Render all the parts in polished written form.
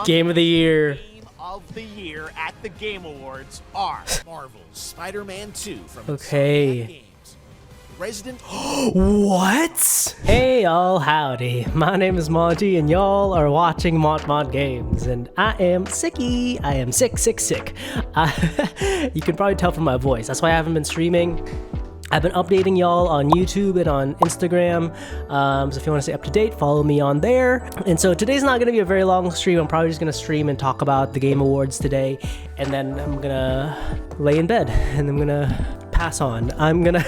Game of the year. Game of the year at the Game Awards are Marvel's Spider-Man 2 from Okay. Games. Resident What? Hey y'all, howdy. My name is Monty and y'all are watching Mod Games and I am sicky. I am sick. You can probably tell from my voice. That's why I haven't been streaming. I've been updating y'all on YouTube and on Instagram, so if you want to stay up to date, follow me on there. And so today's not going to be a very long stream. I'm probably just going to stream and talk about the Game Awards today, and then I'm going to lay in bed, and I'm going to pass on. I'm gonna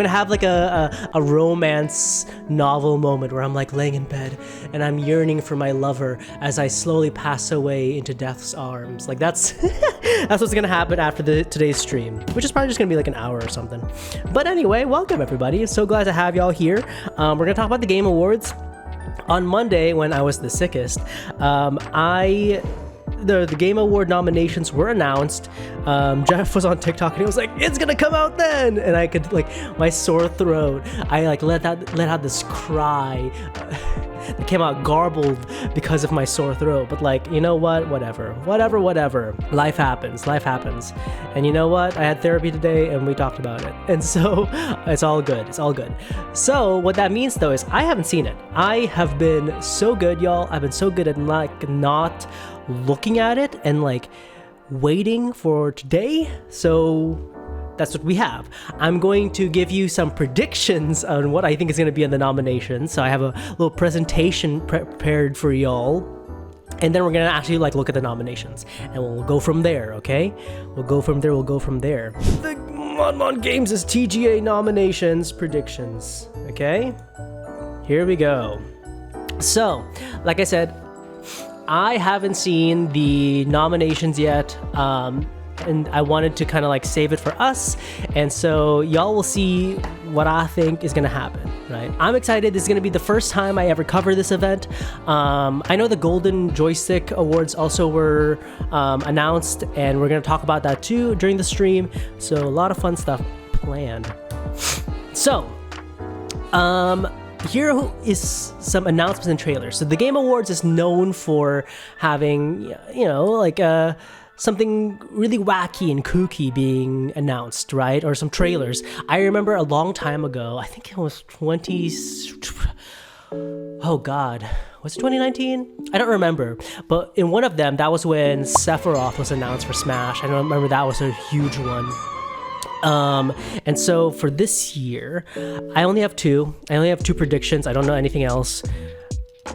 have like a romance novel moment where I'm like laying in bed and I'm yearning for my lover as I slowly pass away into death's arms. Like that's that's what's gonna happen after today's stream, which is probably just gonna be like an hour or something. But anyway, welcome everybody. So glad to have y'all here. We're gonna talk about the Game Awards. On Monday, when I was the sickest, the Game Award nominations were announced. Jeff was on TikTok and he was like, "It's gonna come out then," and I could like my sore throat. I like let out this cry that came out garbled because of my sore throat. But like, you know what? Whatever. Life happens. And you know what? I had therapy today and we talked about it, and so it's all good. So what that means though is I haven't seen it. I have been so good, y'all. I've been so good at like not looking at it and like waiting for today. So that's what we have. I'm going to give you some predictions on what I think is going to be in the nominations. So I have a little presentation prepared for y'all, and then we're going to actually like look at the nominations and we'll go from there. Okay, we'll go from there. The Mod Games is TGA Nominations Predictions. Okay, here we go. So like I said, I haven't seen the nominations yet, and I wanted to kind of like save it for us, and so y'all will see what I think is gonna happen, right? I'm excited. This is gonna be the first time I ever cover this event. I know the Golden Joystick Awards also were announced, and we're gonna talk about that too during the stream, so a lot of fun stuff planned. So, here is some announcements and trailers. So the Game Awards is known for having, you know, like something really wacky and kooky being announced, right? Or some trailers. I remember a long time ago, I think it was oh God, was it 2019? I don't remember. But in one of them, that was when Sephiroth was announced for Smash. I don't remember, that was a huge one. And so for this year, I only have two predictions. I don't know anything else.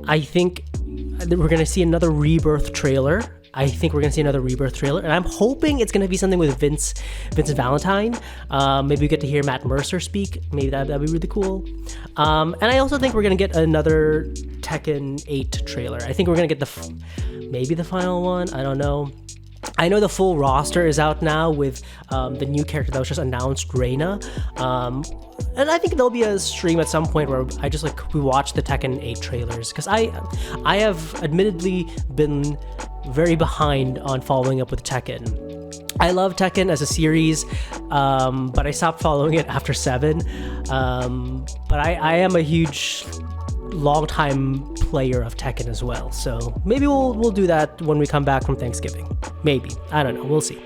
I think we're going to see another Rebirth trailer. And I'm hoping it's going to be something with Vincent Valentine. Maybe we get to hear Matt Mercer speak. Maybe that'd be really cool. And I also think we're going to get another Tekken 8 trailer. I think we're going to get maybe the final one. I don't know. I know the full roster is out now with the new character that was just announced, Reina. And I think there'll be a stream at some point where I just like we watch the Tekken 8 trailers, because I have admittedly been very behind on following up with Tekken. I love Tekken as a series, but I stopped following it after 7. But I am a huge long-time player of Tekken as well, so maybe we'll do that when we come back from Thanksgiving. Maybe, I don't know, we'll see.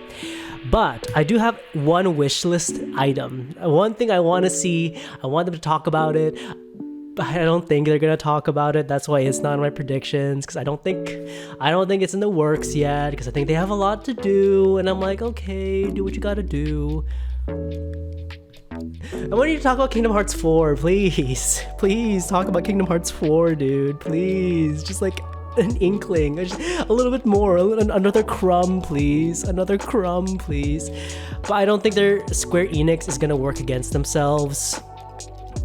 But I do have one wish list item, one thing I want to see. I want them to talk about it, but I don't think they're gonna talk about it. That's why it's not in my predictions, because I don't think it's in the works yet, because I think they have a lot to do, and I'm like, okay, do what you gotta do. I want you to talk about Kingdom Hearts 4, please. Please talk about Kingdom Hearts 4, dude. Please, just like an inkling, just a little bit more, another crumb, please. But I don't think Square Enix is gonna work against themselves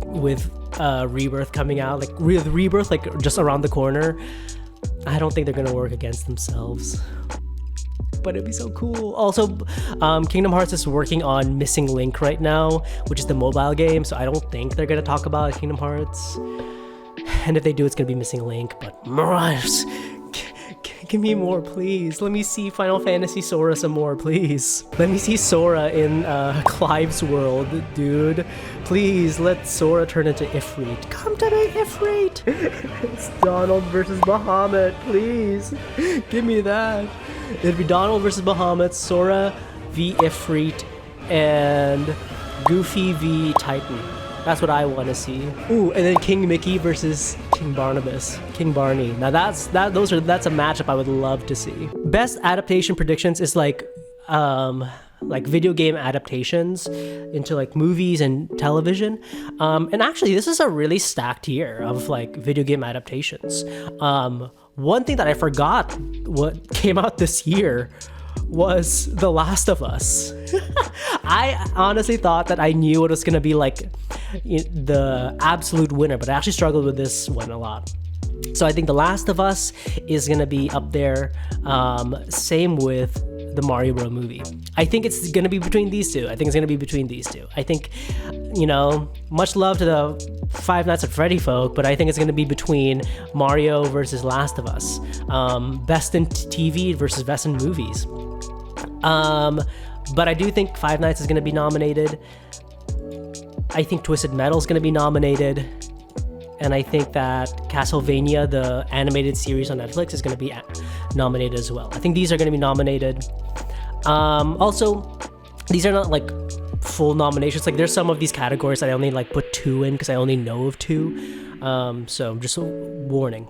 with Rebirth coming out, like Rebirth like just around the corner. I don't think they're gonna work against themselves. But it'd be so cool. Also, Kingdom Hearts is working on Missing Link right now, which is the mobile game, so I don't think they're gonna talk about Kingdom Hearts. And if they do, it's gonna be Missing Link. But Mirage, give me more, please. Let me see Final Fantasy Sora some more, please. Let me see Sora in Clive's world, dude. Please let Sora turn into Ifrit. Come to me, Ifrit. It's Donald versus Bahamut. Please, give me that. It'd be Donald versus Bahamut, Sora v Ifrit, and Goofy v Titan. That's what I want to see. Ooh, and then King Mickey versus King Barney. Now that's a matchup I would love to see. Best adaptation predictions is like video game adaptations into like movies and television. And actually, this is a really stacked year of like video game adaptations. One thing that I forgot what came out this year was The Last of Us. I honestly thought that I knew it was gonna be like the absolute winner, but I actually struggled with this one a lot. So I think The Last of Us is gonna be up there. Same with the Mario Bros. Movie. I think it's gonna be between these two. I think, much love to the Five Nights at Freddy folk, but I think it's gonna be between Mario versus Last of Us. Best in TV versus best in movies. But I do think Five Nights is gonna be nominated. I think Twisted Metal is gonna be nominated. And I think that Castlevania, the animated series on Netflix, is going to be nominated as well. I think these are going to be nominated. Also, these are not like full nominations. Like there's some of these categories that I only like put 2 in because I only know of 2. So just a warning.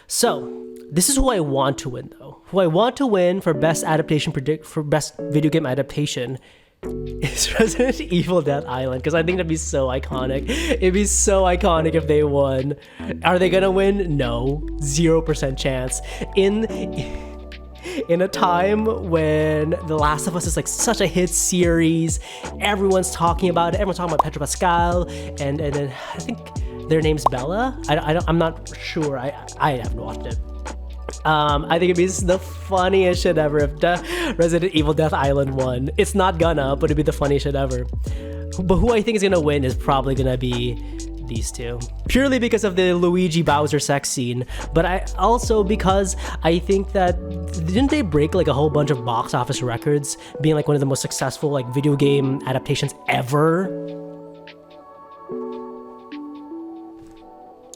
So this is who I want to win though. Who I want to win for best best video game adaptation is Resident Evil Dead Island, because I think that'd be so iconic. It'd be so iconic if they won. Are they gonna win? No, 0% chance. In a time when The Last of Us is like such a hit series, everyone's talking about it. Everyone's talking about Pedro Pascal, and then I think their name's Bella. I'm not sure. I haven't watched it. I think it'd be the funniest shit ever if Resident Evil Death Island won. It's not gonna, but it'd be the funniest shit ever. But who I think is gonna win is probably gonna be these two. Purely because of the Luigi Bowser sex scene, but I also because I think that didn't they break like a whole bunch of box office records, being like one of the most successful like video game adaptations ever?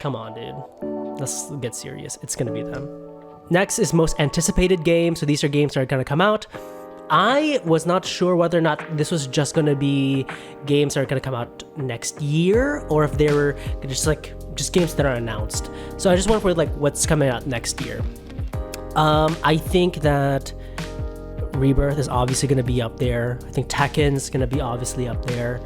Come on, dude. Let's get serious. It's gonna be them. Next is most anticipated game. So these are games that are gonna come out. I was not sure whether or not this was just gonna be games that are gonna come out next year, or if they were just games that are announced. So I just went for like what's coming out next year. I think that Rebirth is obviously gonna be up there. I think Tekken's gonna be obviously up there.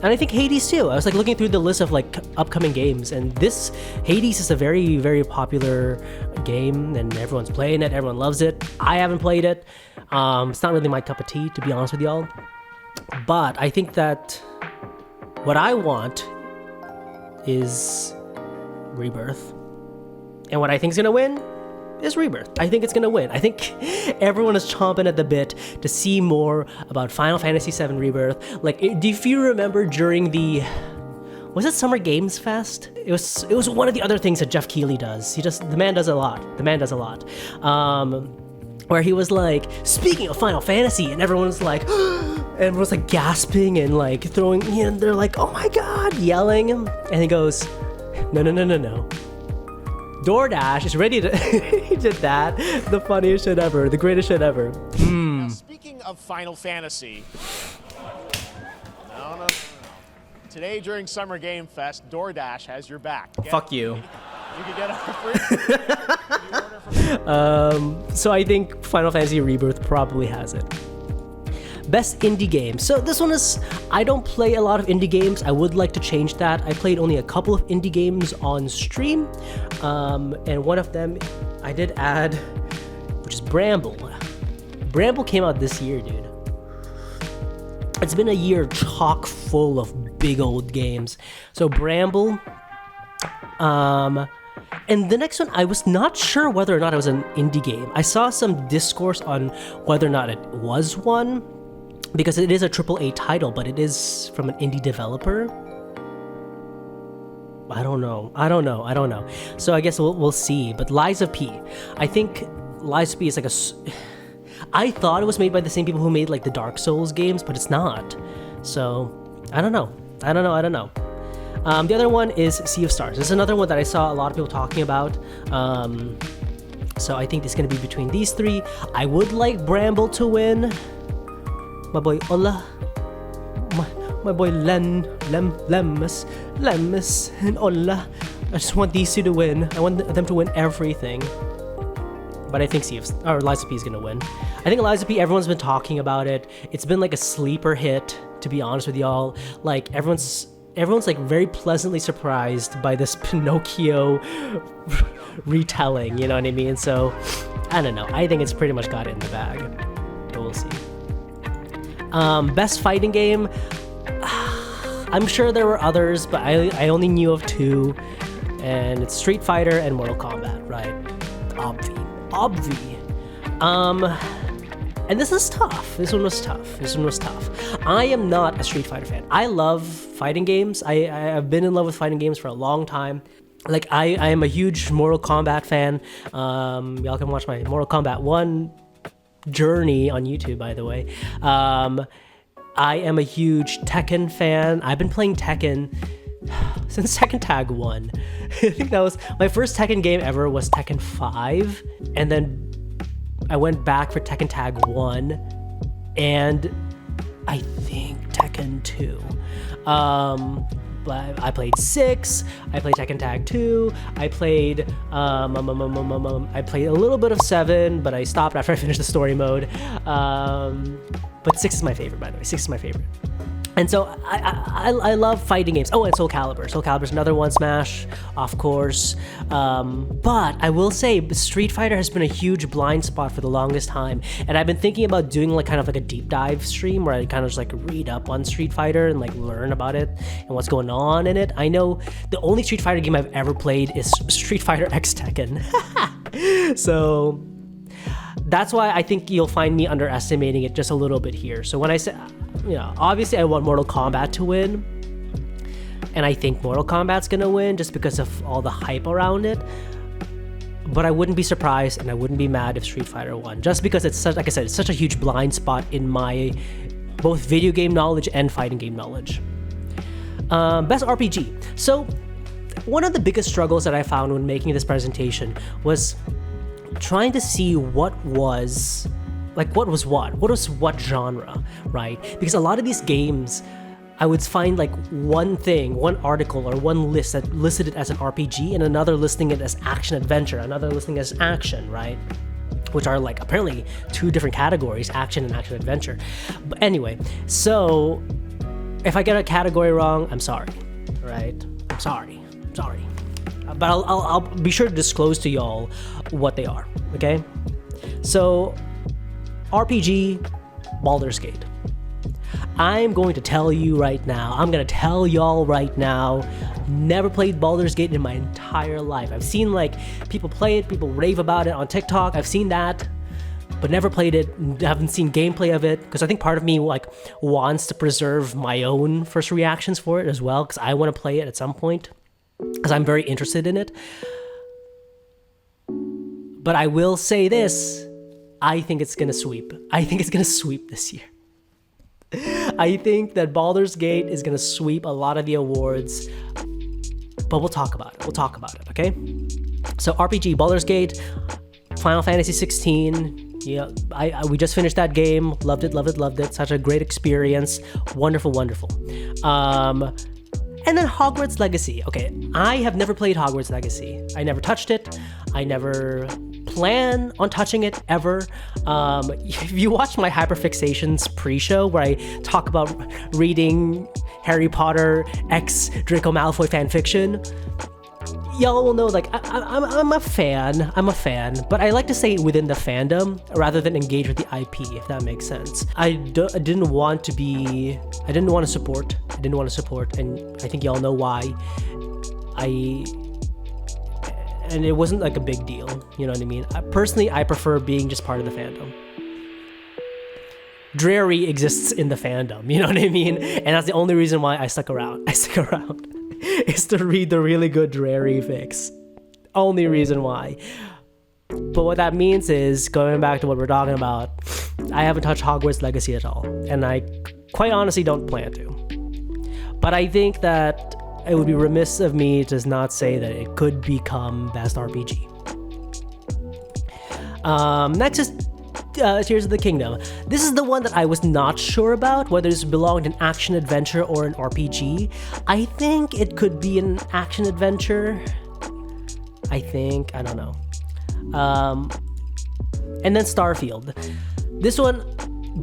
And I think Hades too. I was like looking through the list of like upcoming games, and this Hades is a very, very popular game, and everyone's playing it. Everyone loves it. I haven't played it. It's not really my cup of tea, to be honest with y'all. But I think that what I want is Rebirth, and what I think is gonna win is Rebirth. I think it's gonna win. I think everyone is chomping at the bit to see more about Final Fantasy VII Rebirth. Like, if you remember during was it Summer Games Fest? It was one of the other things that Jeff Keighley does. The man does a lot. Where he was like, speaking of Final Fantasy, and everyone's like gasping and like throwing, they're like, oh my god, yelling, and he goes, no. DoorDash is ready to. He did that. The funniest shit ever. The greatest shit ever. Now, speaking of Final Fantasy. No. Today during Summer Game Fest, DoorDash has your back. Fuck you. You can get a free. So I think Final Fantasy Rebirth probably has it. Best indie game. So this one is, I don't play a lot of indie games. I would like to change that. I played only a couple of indie games on stream. And one of them I did add, which is Bramble. Bramble came out this year, dude. It's been a year chock full of big old games. So Bramble. And the next one, I was not sure whether or not it was an indie game. I saw some discourse on whether or not it was one, because it is a AAA title, but it is from an indie developer. I don't know. So I guess we'll see. But Lies of P. I think Lies of P is like I thought it was made by the same people who made like the Dark Souls games, but it's not. So I don't know. The other one is Sea of Stars. This is another one that I saw a lot of people talking about. So I think it's going to be between these three. I would like Bramble to win. My boy Ola. My boy Lemus, and Ola. I just want these two to win. I want them to win everything. But I think Liza P is gonna win. I think Liza P, everyone's been talking about it. It's been like a sleeper hit, to be honest with y'all. Like everyone's like very pleasantly surprised by this Pinocchio retelling, you know what I mean? So I don't know. I think it's pretty much got it in the bag. But we'll see. Best fighting game. I'm sure there were others, but I only knew of two, and it's Street Fighter and Mortal Kombat, right? Obvi. And this is tough. This one was tough. I am not a Street Fighter fan. I love fighting games. I've been in love with fighting games for a long time. Like I am a huge Mortal Kombat fan. Y'all can watch my Mortal Kombat 1 journey on YouTube, by the way. I am a huge Tekken fan. I've been playing Tekken since Tekken Tag 1. I think that was my first Tekken game ever was Tekken 5, and then I went back for Tekken Tag 1 and I think Tekken 2. I played 6, I played Tekken Tag 2, I played a little bit of 7, but I stopped after I finished the story mode. But 6 is my favorite, by the way. 6 is my favorite. And so I love fighting games. Oh, and Soul Calibur. Soul Calibur's another one, Smash, of course. But I will say Street Fighter has been a huge blind spot for the longest time. And I've been thinking about doing like kind of like a deep dive stream where I kind of just like read up on Street Fighter and like learn about it and what's going on in it. I know the only Street Fighter game I've ever played is Street Fighter X Tekken. So that's why I think you'll find me underestimating it just a little bit here. So when I say, obviously I want Mortal Kombat to win, and I think Mortal Kombat's gonna win just because of all the hype around it. But I wouldn't be surprised and I wouldn't be mad if Street Fighter won, just because it's such, like I said, it's such a huge blind spot in my both video game knowledge and fighting game knowledge. Best RPG. So one of the biggest struggles that I found when making this presentation was trying to see what was what genre, right? Because a lot of these games, I would find like one article or one list that listed it as an RPG and another listing it as action adventure, another listing as action, right? Which are like apparently two different categories, action and action adventure. But anyway, so if I get a category wrong, I'm sorry, right? I'm sorry. But I'll be sure to disclose to y'all what they are, okay? So, RPG, Baldur's Gate. I'm going to tell you right now, I'm going to tell y'all right now, never played Baldur's Gate in my entire life. I've seen like people play it, people rave about it on TikTok, I've seen that, but never played it, haven't seen gameplay of it, because I think part of me like wants to preserve my own first reactions for it as well, because I want to play it at some point, because I'm very interested in it. But I will say this, I think it's going to sweep. I think it's going to sweep this year. I think that Baldur's Gate is going to sweep a lot of the awards, but we'll talk about it, okay? So RPG, Baldur's Gate, Final Fantasy 16, yeah, we just finished that game, loved it, such a great experience, wonderful. And then Hogwarts Legacy. Okay, I have never played Hogwarts Legacy. I never touched it. I never plan on touching it ever. If you watch my Hyperfixations pre-show where I talk about reading Harry Potter X Draco Malfoy fanfiction, y'all will know like I'm a fan, but I like to say within the fandom rather than engage with the IP, if that makes sense. I didn't want to support, and I think y'all know why. And it wasn't like a big deal, you know what I mean? Personally, I prefer being just part of the fandom. Dreary exists in the fandom, you know what I mean? And that's the only reason why I stuck around. Is to read the really good Dreary fics. Only reason why. But what that means is, going back to what we're talking about, I haven't touched Hogwarts Legacy at all. And I quite honestly don't plan to. But I think that it would be remiss of me to not say that it could become best RPG. Next is Tears of the Kingdom. This is the one that I was not sure about, whether this belonged in action adventure or an RPG. I think it could be an action adventure. I don't know. And then Starfield. This one,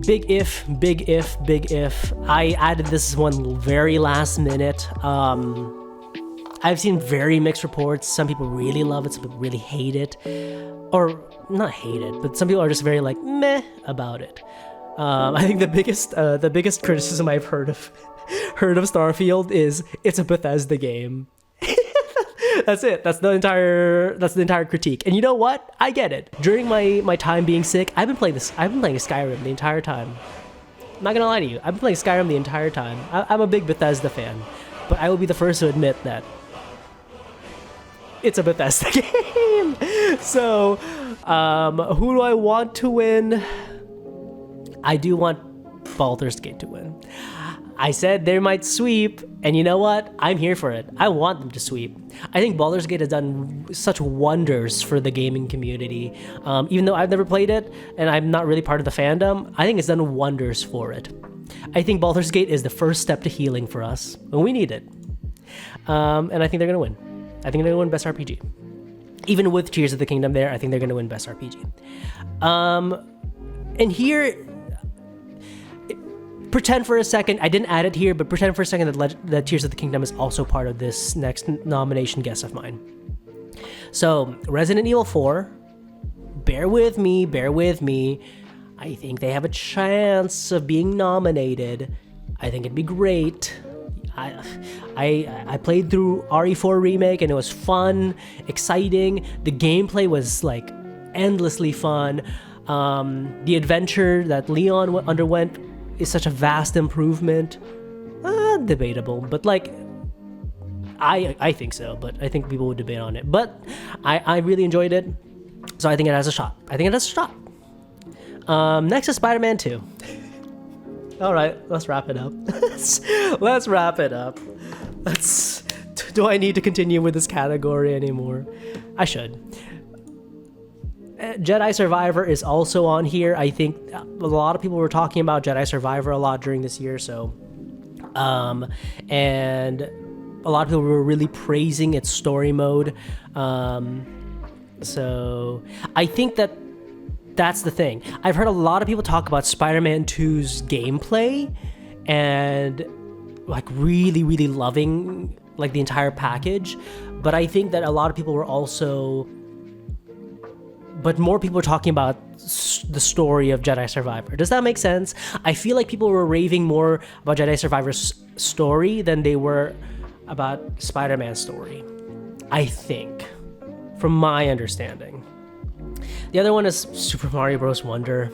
big if. I added this one very last minute. I've seen very mixed reports. Some people really love it, some people really hate it. Or not hate it, but some people are just very like meh about it. I think the biggest criticism I've heard of Starfield is it's a Bethesda game. That's it. That's the entire critique. And you know what? I get it. During my time being sick, I've been playing Skyrim the entire time. I'm not gonna lie to you. I've been playing Skyrim the entire time. I'm a big Bethesda fan, but I will be the first to admit that it's a Bethesda game. So, who do I want to win? I do want Baldur's Gate to win. I said they might sweep, and you know what? I'm here for it. I want them to sweep. I think Baldur's Gate has done such wonders for the gaming community. Even though I've never played it, and I'm not really part of the fandom, I think it's done wonders for it. I think Baldur's Gate is the first step to healing for us, and we need it. And I think they're going to win. I think they're going to win Best RPG. Even with Tears of the Kingdom there, I think they're going to win Best RPG. And here, pretend for a second, I didn't add it here, but pretend for a second that Tears of the Kingdom is also part of this next nomination guess of mine. So, Resident Evil 4, bear with me. I think they have a chance of being nominated. I think it'd be great. I played through RE4 Remake and it was fun, exciting. The gameplay was like endlessly fun. The adventure that Leon underwent is such a vast improvement. Debatable, but like I think so, but I think people would debate on it. But I really enjoyed it, so I think it has a shot. Next is Spider-Man 2. All right, let's wrap it up. Let's wrap it up. Do I need to continue with this category anymore? I should. Jedi Survivor is also on here. I think a lot of people were talking about Jedi Survivor a lot during this year, so and a lot of people were really praising its story mode. So I think that's the thing. I've heard a lot of people talk about Spider-Man 2's gameplay and like really, really loving like the entire package. But I think that a lot of people were also, but more people were talking about the story of Jedi Survivor. Does that make sense? I feel like people were raving more about Jedi Survivor's story than they were about Spider-Man's story. I think, from my understanding. The other one is Super Mario Bros. Wonder.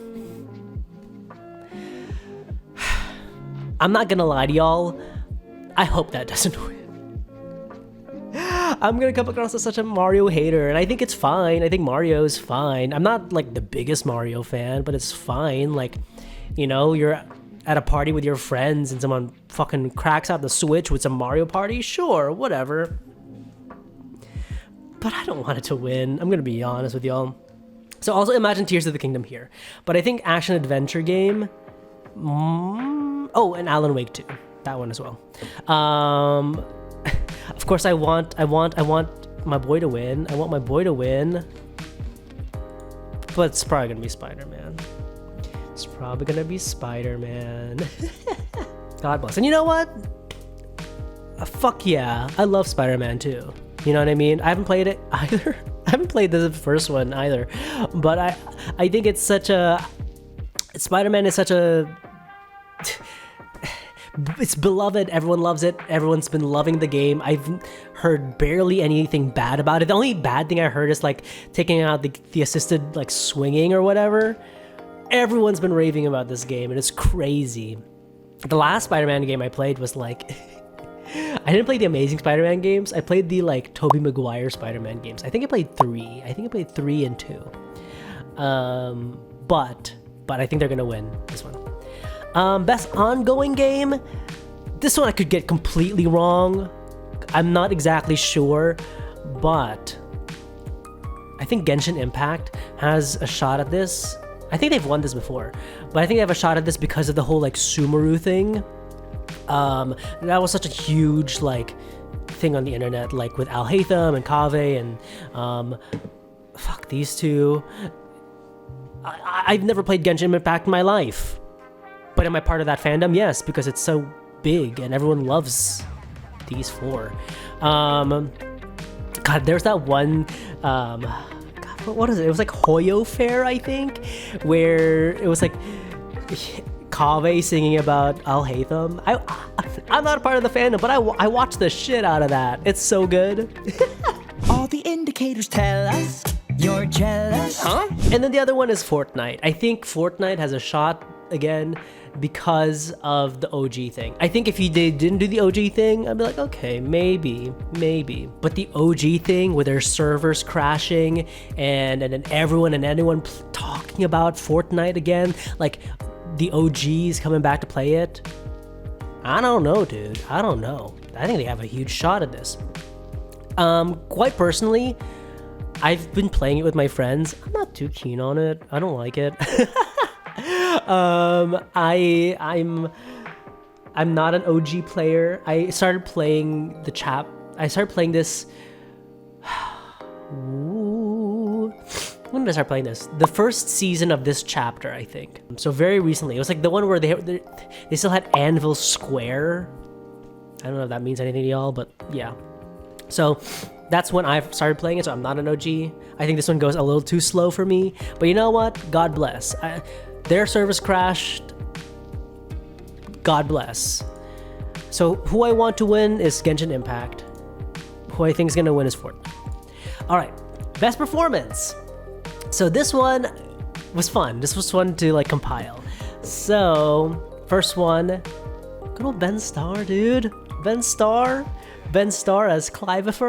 I'm not gonna lie to y'all. I hope that doesn't win. I'm gonna come across as such a Mario hater, and I think it's fine. I think Mario is fine. I'm not like the biggest Mario fan, but it's fine. Like, you know, you're at a party with your friends and someone fucking cracks out the Switch with some Mario Party. Sure, whatever. But I don't want it to win. I'm gonna be honest with y'all. So also imagine Tears of the Kingdom here. But I think action adventure game. Oh, and Alan Wake 2. That one as well. Of course I want my boy to win. But it's probably gonna be Spider-Man. God bless. And you know what? Fuck yeah. I love Spider-Man 2. You know what I mean? I haven't played it either. I haven't played the first one either, but I think it's such a Spider-Man is such a it's beloved. Everyone loves it. Everyone's been loving the game. I've heard barely anything bad about it. The only bad thing I heard is like taking out the assisted like swinging or whatever. Everyone's been raving about this game and it's crazy. The last Spider-Man game I played was like I didn't play the Amazing Spider-Man games. I played the like Tobey Maguire Spider-Man games. I think I played 3. I think I played 3 and 2. But I think they're gonna win this one. Best ongoing game. This one I could get completely wrong. I'm not exactly sure, but I think Genshin Impact has a shot at this. I think they've won this before, but I think they have a shot at this because of the whole like Sumeru thing. That was such a huge like thing on the internet, like with Alhaitham and Kaveh and fuck these two. I've never played Genshin Impact in my life, but am I part of that fandom? Yes, because it's so big and everyone loves these four. God, there's that one. God, what is it? It was like Hoyo Fair, I think, where it was like Kaveh singing about Alhaitham. I'm not a part of the fandom, but I watched the shit out of that. It's so good. All the indicators tell us you're jealous. Huh? And then the other one is Fortnite. I think Fortnite has a shot again because of the OG thing. I think if they didn't do the OG thing, I'd be like, okay, maybe. But the OG thing with their servers crashing and then everyone and anyone talking about Fortnite again, like the OGs coming back to play it. I don't know, dude. I don't know. I think they have a huge shot at this. Quite personally, I've been playing it with my friends. I'm not too keen on it. I don't like it. I'm not an OG player. I started playing this. When did I start playing this? The first season of this chapter, I think. So very recently. It was like the one where they still had Anvil Square. I don't know if that means anything to y'all, but yeah. So that's when I started playing it, so I'm not an OG. I think this one goes a little too slow for me. But you know what? God bless. Their service crashed. God bless. So who I want to win is Genshin Impact. Who I think is going to win is Fortnite. All right. Best performance. So this one was fun. This was fun to like compile. So first one, good old Ben Starr, dude. Ben Starr as Clive.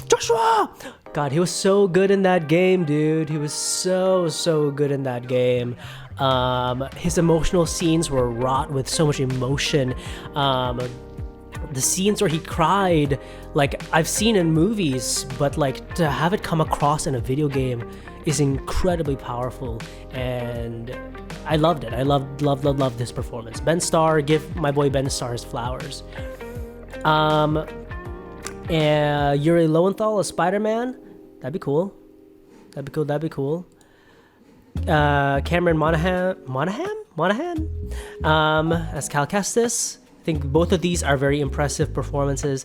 Joshua. God, he was so good in that game, dude. He was so good in that game. His emotional scenes were wrought with so much emotion. The scenes where he cried, like I've seen in movies, but like to have it come across in a video game is incredibly powerful, and I loved it. I loved this performance. Ben Starr, give my boy Ben Starr his flowers. And Yuri Lowenthal as Spider-Man, that'd be cool. Cameron Monaghan as Cal Kestis. I think both of these are very impressive performances,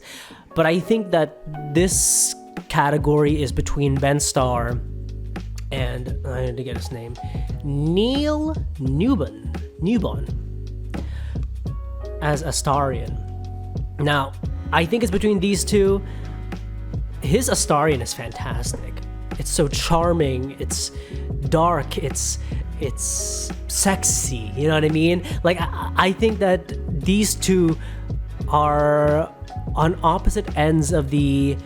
but I think that this category is between Ben Starr and I need to get his name, Neil Newbon as Astarion. Now, I think it's between these two. His Astarion is fantastic. It's so charming. It's dark. It's sexy. You know what I mean? Like I think that these two are on opposite ends of the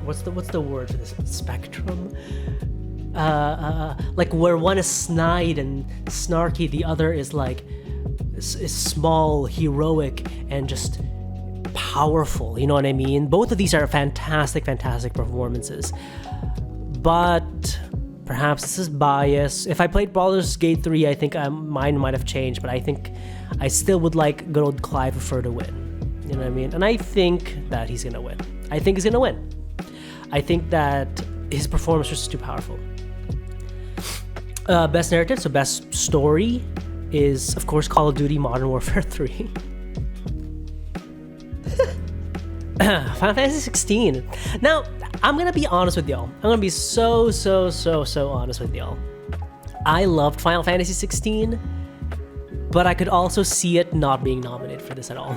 what's the word for this spectrum? Like where one is snide and snarky, the other is like is small, heroic, and just powerful. You know what I mean? Both of these are fantastic performances. But perhaps this is bias. If I played Baldur's Gate 3, I think mine might have changed, but I think I still would like good old Clive to win. You know what I mean? And I think that he's gonna win. I think that his performance was just too powerful. Best narrative, so best story is, of course, Call of Duty Modern Warfare 3. Final Fantasy 16. Now, I'm gonna be honest with y'all. I'm gonna be so honest with y'all. I loved Final Fantasy 16, but I could also see it not being nominated for this at all.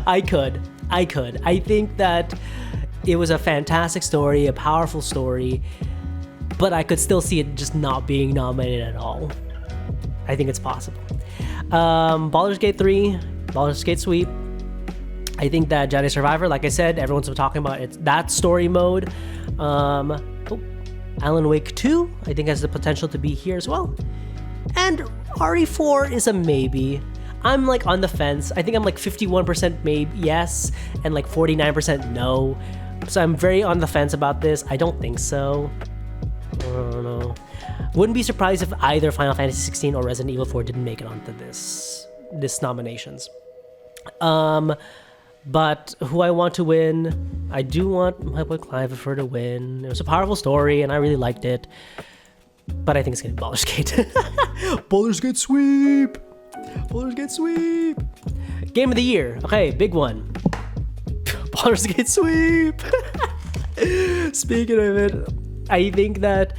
I could. I think that it was a fantastic story, a powerful story, but I could still see it just not being nominated at all. I think it's possible. Baldur's Gate 3, Baldur's Gate Sweep. I think that Jedi Survivor, like I said, everyone's been talking about it's that story mode. Alan Wake 2, I think, has the potential to be here as well. And RE4 is a maybe. I'm like on the fence. I think I'm like 51% maybe yes and like 49% no. So I'm very on the fence about this. I don't think so. I don't know. Wouldn't be surprised if either Final Fantasy 16 or Resident Evil 4 didn't make it onto this nominations. But who I want to win, I do want my boy Clive to win. It was a powerful story and I really liked it. But I think it's gonna be Baldur's Gate. Baldur's Gate sweep! Baldur's Gate sweep! Game of the year. Okay, big one. Baldur's Gate sweep! Speaking of it, I think that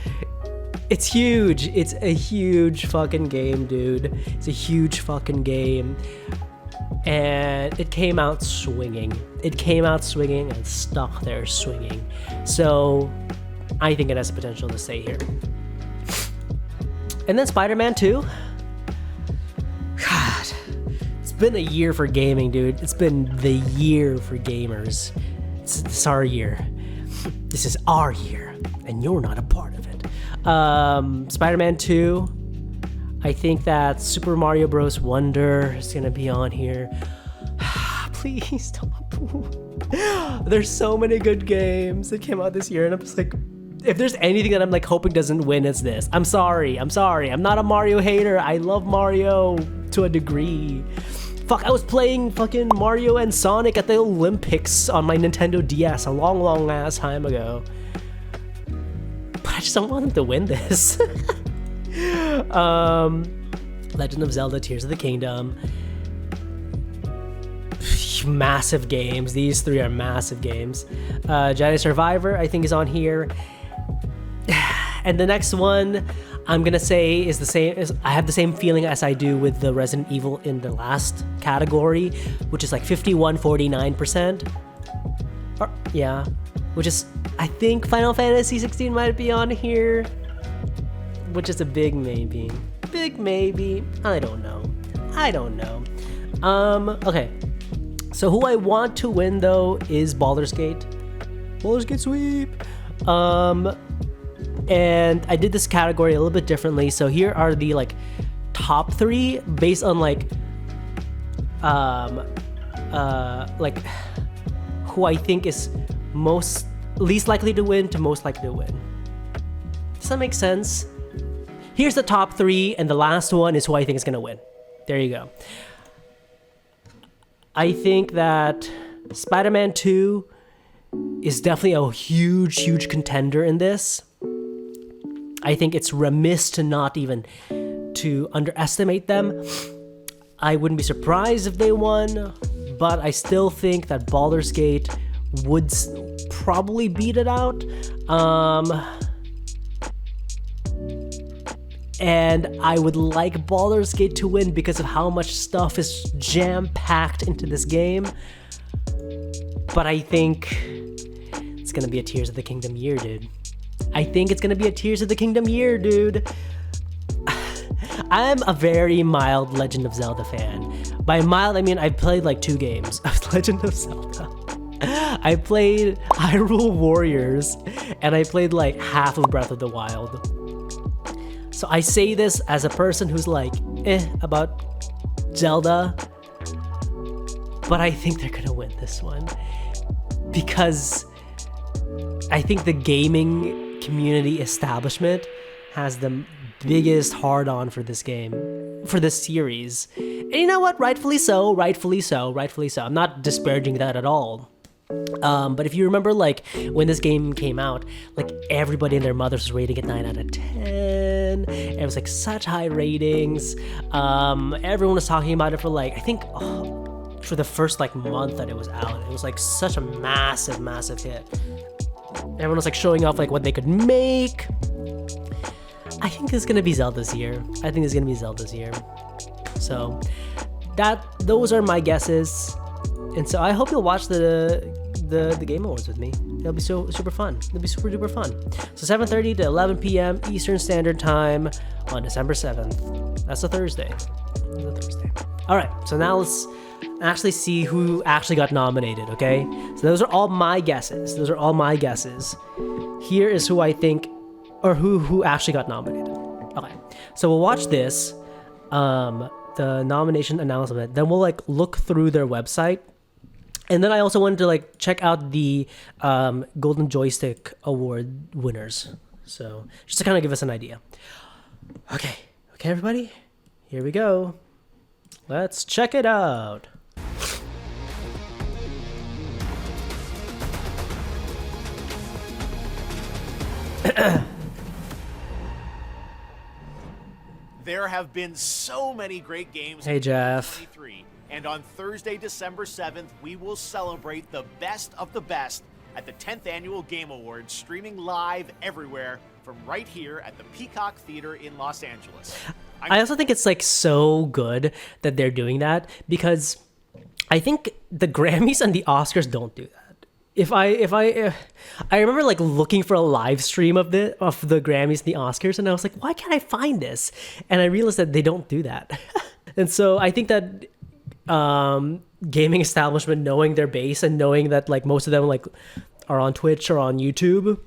it's huge. It's a huge fucking game, dude. It's a huge fucking game. And it came out swinging. It came out swinging and stuck there swinging. So I think it has the potential to stay here. And then Spider-Man 2. God, it's been a year for gaming, dude. It's been the year for gamers. It's our year. This is our year, and you're not a part of it. Spider-Man 2. I think that Super Mario Bros. Wonder is gonna be on here. Please don't. There's so many good games that came out this year, and I'm just like, if there's anything that I'm like hoping doesn't win, it's this. I'm sorry. I'm not a Mario hater. I love Mario to a degree. Fuck, I was playing fucking Mario and Sonic at the Olympics on my Nintendo DS a long, long ass time ago. But I just don't want them to win this. Legend of Zelda Tears of the Kingdom. Massive games. These three are massive games. Jedi Survivor, I think, is on here. And the next one I'm gonna say is the same. I have the same feeling as I do with the Resident Evil in the last category, which is like 51-49%. Yeah, which is, I think Final Fantasy 16 might be on here, which is a big maybe. Big maybe. I don't know. Okay. So who I want to win though is Baldur's Gate. Baldur's Gate sweep. And I did this category a little bit differently. So here are the like top three based on like who I think is least likely to win to most likely to win. Does that make sense? Here's the top three, and the last one is who I think is gonna win. There you go. I think that Spider-Man 2 is definitely a huge, huge contender in this. I think it's remiss to not even to underestimate them. I wouldn't be surprised if they won, but I still think that Baldur's Gate would probably beat it out. And I would like Baldur's Gate to win because of how much stuff is jam-packed into this game. But I think it's gonna be a Tears of the Kingdom year, dude. I'm a very mild Legend of Zelda fan. By mild, I mean I've played like 2 games of Legend of Zelda. I played Hyrule Warriors, and I played like half of Breath of the Wild. So I say this as a person who's like, about Zelda, but I think they're gonna win this one because I think the gaming community establishment has the biggest hard-on for this game, for this series. And you know what? Rightfully so. I'm not disparaging that at all. But if you remember, like, when this game came out, like, everybody and their mothers was rating it 9 out of 10. It was, like, such high ratings. Everyone was talking about it for, like, I think, for the first, like, month that it was out. It was, like, such a massive, massive hit. Everyone was, like, showing off, like, what they could make. I think this is gonna be Zelda's year. So, those are my guesses. And so I hope you'll watch the Game Awards with me. It'll be super fun. It'll be super duper fun. So 7:30 to 11 p.m. Eastern Standard Time on December 7th. That's a Thursday. All right. So now let's actually see who actually got nominated. Okay. So those are all my guesses. Here is who I think or who actually got nominated. Okay, so we'll watch this, the nomination announcement. Then we'll like look through their website, and then I also wanted to like check out the Golden Joystick Award winners. So just to kind of give us an idea. Okay, everybody, here we go. Let's check it out. There have been so many great games Hey, in Jeff. 2023, and on Thursday, December 7th, we will celebrate the best of the best at the 10th Annual Game Awards, streaming live everywhere from right here at the Peacock Theater in Los Angeles. I also think it's like so good that they're doing that, because I think the Grammys and the Oscars don't do that. I remember like looking for a live stream of the Grammys and the Oscars, and I was like, why can't I find this? And I realized that they don't do that. And so I think that gaming establishment, knowing their base and knowing that like most of them like are on Twitch or on YouTube,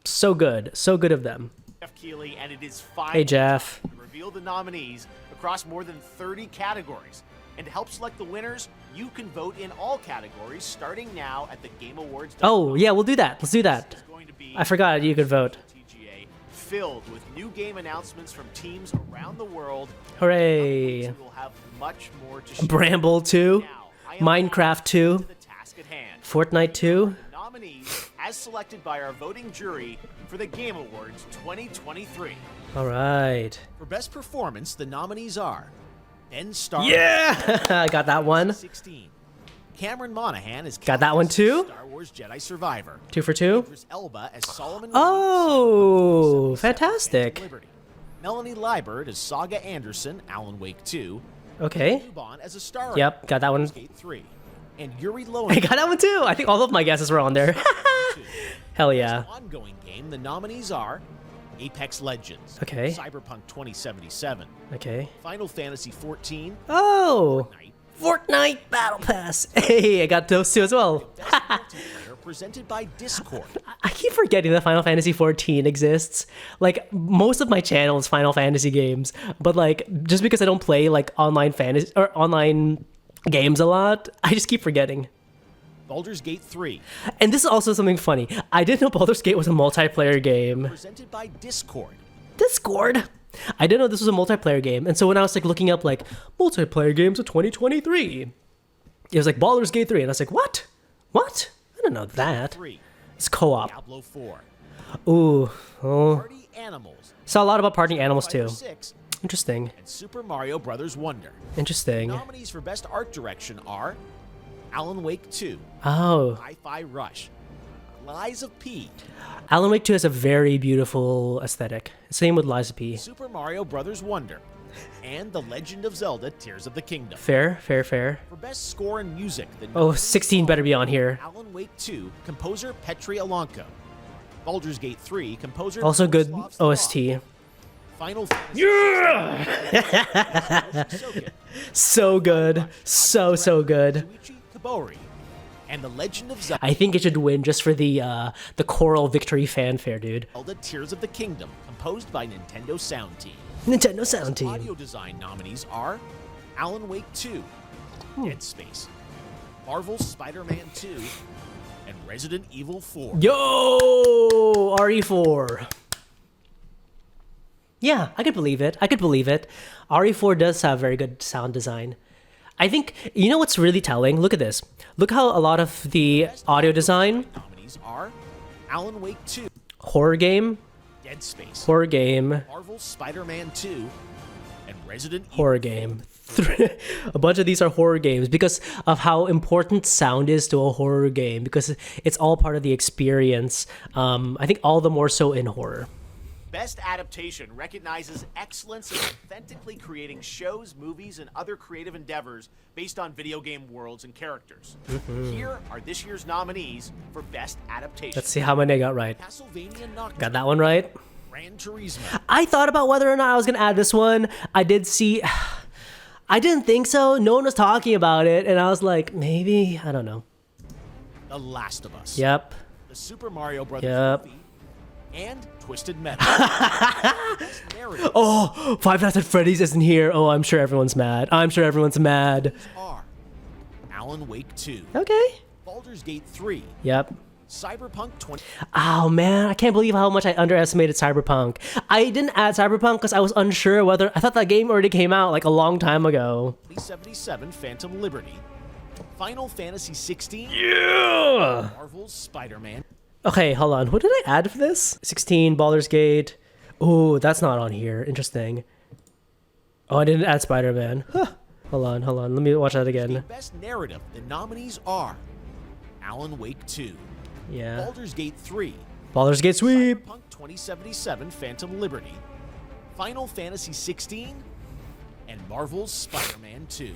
so good of them. Jeff Keighley, and it is finally Hey, Jeff. time to reveal the nominees across more than 30 categories. And to help select the winners, you can vote in all categories starting now at the Game Awards. Oh yeah, we'll do that. Let's do that. Is going to be I forgot you could vote. TGA, filled with new game announcements from teams around the world. Hooray! We will have much more to share. Bramble 2, Now, I am Minecraft 2, to the task at hand. Fortnite 2. Nominees as selected by our voting jury for the Game Awards 2023. All right. For best performance, the nominees are Ben Starr. Yeah, I got that one. 16. Cameron Monaghan as Got that one too? Star Wars Jedi Survivor. 2 for 2. Idris Elba as Solomon. Oh, Reed, fantastic. Liberty. Melanie Liebert as Saga Anderson, Alan Wake 2. Okay. Dubon as a star. Yep, got that one. Gate 3. And Yuri I Lowenthal. got that one too. I think all of my guesses were on there. Hell yeah. Ongoing game, the nominees are Apex Legends. Okay. Cyberpunk 2077. Okay. Final Fantasy 14. Oh, Night. Fortnite Battle Pass. Hey, I got those two as well. Best multiplayer presented by Discord. I keep forgetting that Final Fantasy 14 exists. Like, most of my channel is Final Fantasy games, but like, just because I don't play like online fantasy or online games a lot, I just keep forgetting. Baldur's Gate 3. And this is also something funny. I didn't know Baldur's Gate was a multiplayer game. Presented by Discord. Discord. I didn't know this was a multiplayer game. And so when I was like looking up like multiplayer games of 2023, it was like Baldur's Gate 3. And I was like, what? What? I don't know that. 3. It's co-op. Diablo 4. Ooh. Oh. Party Animals. Saw a lot about Party Animals Fighter too. 6. Interesting. And Super Mario Bros. Wonder. Interesting. Nominees for Best Art Direction are Alan Wake 2. Oh. Hi-Fi Rush. Lies of P. Alan Wake 2 has a very beautiful aesthetic. Same with Lies of P. Super Mario Bros. Wonder. And The Legend of Zelda Tears of the Kingdom. Fair. For best score and music, the Oh, 16 better be on here. Alan Wake 2, composer Petri Alonko. Baldur's Gate 3, composer Also good Miroslav OST. Slavov. Final Fantasy So good. So good. Yuichi Kobori. And The Legend of Zelda I think it should win just for the choral victory fanfare, dude. Tears of the Kingdom, composed by Nintendo Sound Team. Nintendo Sound Team. Audio design nominees are Alan Wake 2, Dead Space, Marvel's Spider-Man 2, and Resident Evil 4. Yo, RE4. Yeah, I could believe it. RE4 does have very good sound design. I think, you know what's really telling? Look at this. Look how a lot of the audio design, Nominees are Alan Wake 2, horror game, Dead Space, Marvel's Spider-Man 2, and Resident horror Evil game. A bunch of these are horror games because of how important sound is to a horror game, because it's all part of the experience. I think all the more so in horror. Best Adaptation recognizes excellence in authentically creating shows, movies, and other creative endeavors based on video game worlds and characters. Here are this year's nominees for Best Adaptation. Let's see how many I got right. Castlevania Nocturne, Got that one right. Gran Turismo, I thought about whether or not I was going to add this one. I did see... I didn't think so. No one was talking about it. And I was like, maybe. I don't know. The Last of Us, Yep. the Super Mario Bros. Yep. movie, and Twisted Metal. Best narrative Oh, Five Nights at Freddy's isn't here. Oh, I'm sure everyone's mad. I'm sure everyone's mad. are Alan Wake 2, Okay. Baldur's Gate 3, Yep. Cyberpunk 20. Oh man, I can't believe how much I underestimated Cyberpunk. I didn't add Cyberpunk because I was unsure whether I thought that game already came out like a long time ago. 2077 Phantom Liberty, Final Fantasy 16, Yeah. Marvel's Spider-Man, Okay, hold on. What did I add for this? 16, Baldur's Gate. Oh, that's not on here. Interesting. Oh, I didn't add Spider-Man. Huh. Hold on. Let me watch that again. Best Narrative. The nominees are Alan Wake 2, Yeah. Baldur's Gate 3, Baldur's Gate sweep. Cyberpunk 2077 Phantom Liberty, Final Fantasy 16, and Marvel's Spider-Man 2.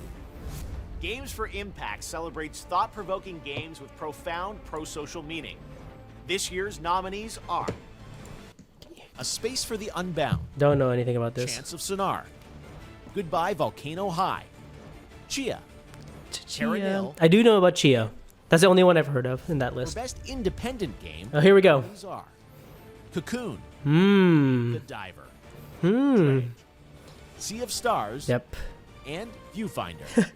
Games for Impact celebrates thought-provoking games with profound pro-social meaning. This year's nominees are A Space for the Unbound, Don't know anything about this. Chance of Sonar, Goodbye Volcano High, Chia, Terra Nil. I do know about Chia. That's the only one I've heard of in that For list. Best Independent Game, Oh, here we go. these are Cocoon, The Diver, Dredge, Sea of Stars, Yep. and Viewfinder.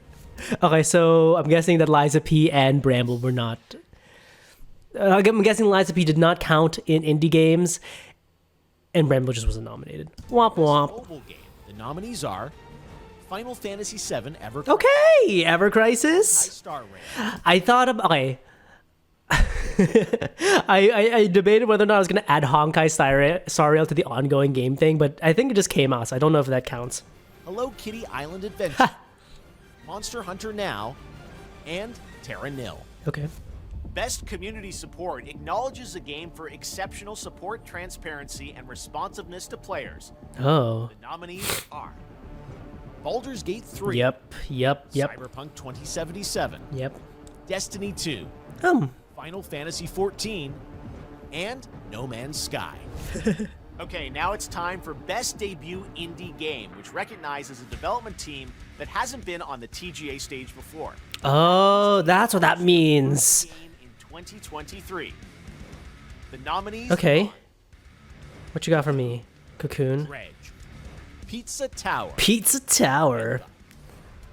Okay, so I'm guessing that Liza P and Bramble were not. I'm guessing Liza P did not count in indie games, and Bramble just wasn't nominated. Womp womp. Mobile game. The nominees are Final Fantasy VII Ever Okay, Ever High Crisis. Star Rating, I thought of okay. I debated whether or not I was gonna add Honkai Star Rail to the ongoing game thing, but I think it just came out, so I don't know if that counts. Hello Kitty Island Adventure, Monster Hunter Now, and Terra Nil. Okay. Best Community Support acknowledges the game for exceptional support, transparency, and responsiveness to players. Oh. The nominees are Baldur's Gate 3, Yep. Cyberpunk 2077, Yep. Destiny 2, Final Fantasy 14, and No Man's Sky. Okay, now it's time for Best Debut Indie Game, which recognizes a development team that hasn't been on the TGA stage before. Oh, that's what that means. Game in 2023. The nominees Okay. are What you got for me? Cocoon. Dredge, Pizza Tower, Pizza Tower.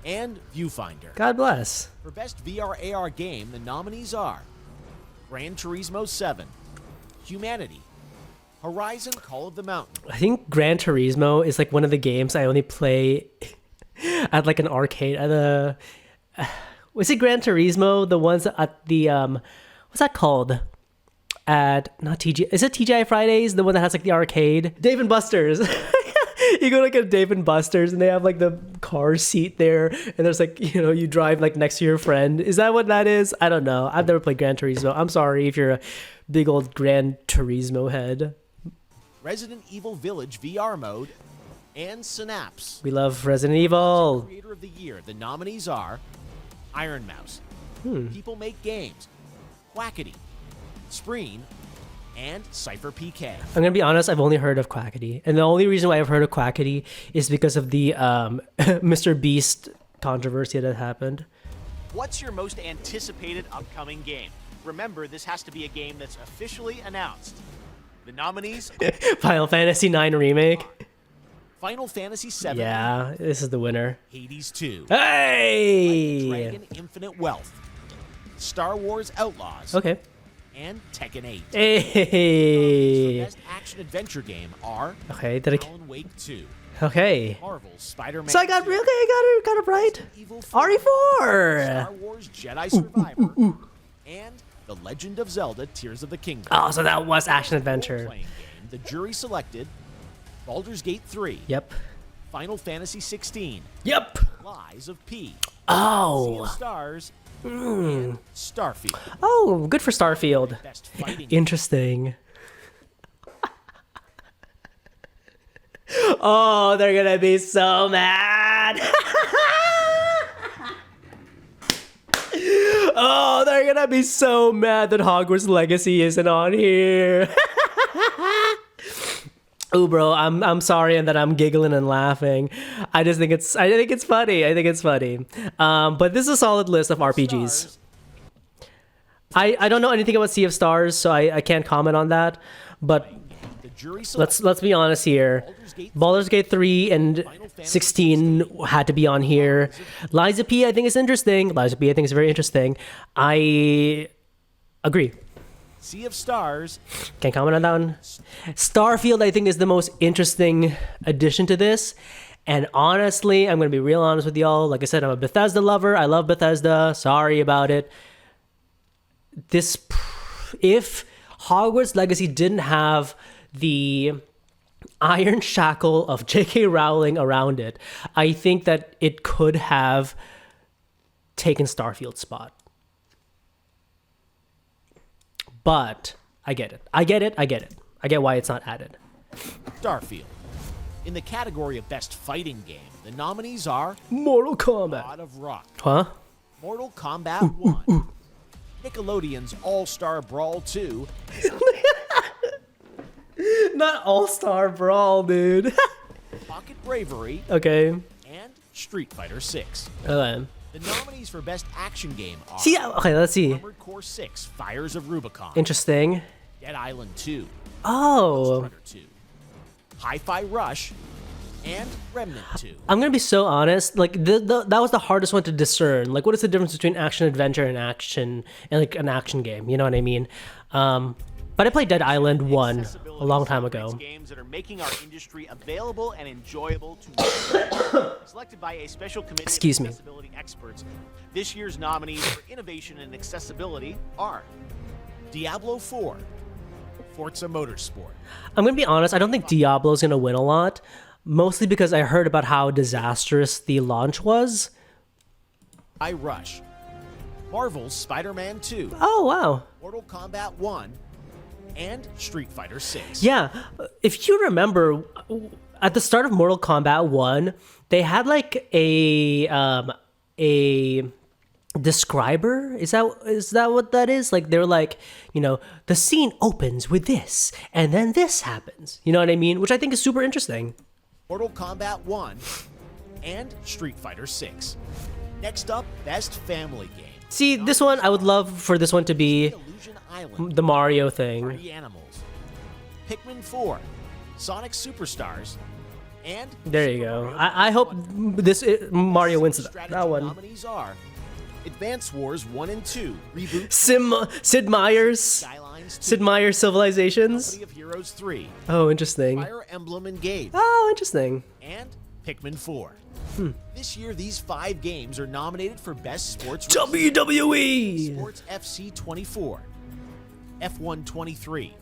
and Viewfinder. God bless. For Best VR AR Game, the nominees are Gran Turismo 7, Humanity, Horizon Call of the Mountain, I think Gran Turismo is like one of the games I only play at like an arcade at a. Was it Gran Turismo? The ones at the what's that called? At not TG. Is it TGI Fridays? The one that has like the arcade. Dave and Buster's. You go like a Dave and Buster's and they have like the car seat there and there's like, you know, you drive like next to your friend. Is that what that is? I don't know. I've never played Gran Turismo. I'm sorry if you're a big old Gran Turismo head. Resident Evil Village VR Mode, and Synapse. We love Resident Evil. Creator of the Year, the nominees are Iron Mouse, People Make Games, Quackity, Spreen, and Cypher PK. I'm gonna be honest, I've only heard of Quackity. And the only reason why I've heard of Quackity is because of the Mr. Beast controversy that happened. What's your most anticipated upcoming game? Remember, this has to be a game that's officially announced. The nominees Final Fantasy IX Remake. Final Fantasy VII, Yeah, this is the winner. Hades 2, Hey! Dragon Infinite Wealth, Star Wars Outlaws, Okay. and Tekken 8. Hey! Best action adventure game are Okay, did I... Alan Wake 2, Okay. Marvel's Spider-Man So I got 2, really got it right. Evil 4, RE4! Star Wars Jedi Survivor, and The Legend of Zelda Tears of the Kingdom. Oh, so that was action adventure. Role-playing game. The jury selected Baldur's Gate 3, Yep. Final Fantasy 16, Yep. Lies of P, Sea Oh. of Stars, and Starfield. Oh, good for Starfield. Best fighting. Interesting. Oh, they're gonna be so mad. Oh, they're gonna be so mad that Hogwarts Legacy isn't on here. Oh, bro, I'm sorry and that I'm giggling and laughing. I think it's funny. But this is a solid list of RPGs. Stars, I don't know anything about Sea of Stars, so I can't comment on that. But jury select. Let's be honest here. Baldur's Gate 3 and 16 had to be on here. Liza P, I think is interesting. Liza P, I think is very interesting. I agree. Sea of Stars. Can't comment on that one. Starfield, I think, is the most interesting addition to this. And honestly, I'm going to be real honest with y'all. Like I said, I'm a Bethesda lover. I love Bethesda. Sorry about it. If Hogwarts Legacy didn't have the iron shackle of J.K. Rowling around it, I think that it could have taken Starfield's spot. But I get it. I get why it's not added. Starfield. In the category of Best Fighting Game, the nominees are Mortal Kombat. God of Rock, Huh? Mortal Kombat 1, Nickelodeon's All-Star Brawl 2, Not All-Star Brawl, dude. Pocket Bravery, Okay. and Street Fighter 6. Okay. The nominees for Best Action Game are See, okay, let's see. Armored Core 6, Fires of Rubicon, Interesting. Dead Island 2, Oh. Runner 2, Hi-Fi Rush, and Remnant 2. I'm gonna be so honest. Like that was the hardest one to discern. Like, what is the difference between action adventure and like an action game? You know what I mean? But I played Dead Island 1 a long time ago. Games that are making our industry available and enjoyable to selected by a special committee Excuse of me. accessibility experts. This year's nominees for innovation and accessibility are Diablo 4, Forza Motorsport, I'm gonna be honest. I don't think Diablo's gonna win a lot, mostly because I heard about how disastrous the launch was. iRush, Marvel's Spider-Man 2, Oh wow. Mortal Kombat 1, and Street Fighter 6. Yeah, if you remember, at the start of Mortal Kombat 1, they had like a describer. Is that what that is? Like they were like, the scene opens with this, and then this happens. You know what I mean? Which I think is super interesting. Mortal Kombat 1, and Street Fighter 6. Next up, Best Family Game. See, this one I would love for this one to be Illusion Island, the Mario thing. Party Animals, Pikmin 4, Sonic Superstars, and There you go. I hope Mario wins strategy that one. nominees are Advance Wars 1 and 2, Reboot, Sid Meier's Skylines 2, Sid Meier's Civilizations. Company of Heroes 3, Oh, interesting. Fire Emblem Engage, Oh, interesting. and Pikmin 4. This year, these 5 games are nominated for Best Sports Racing. WWE. Sports FC 24, F1 23,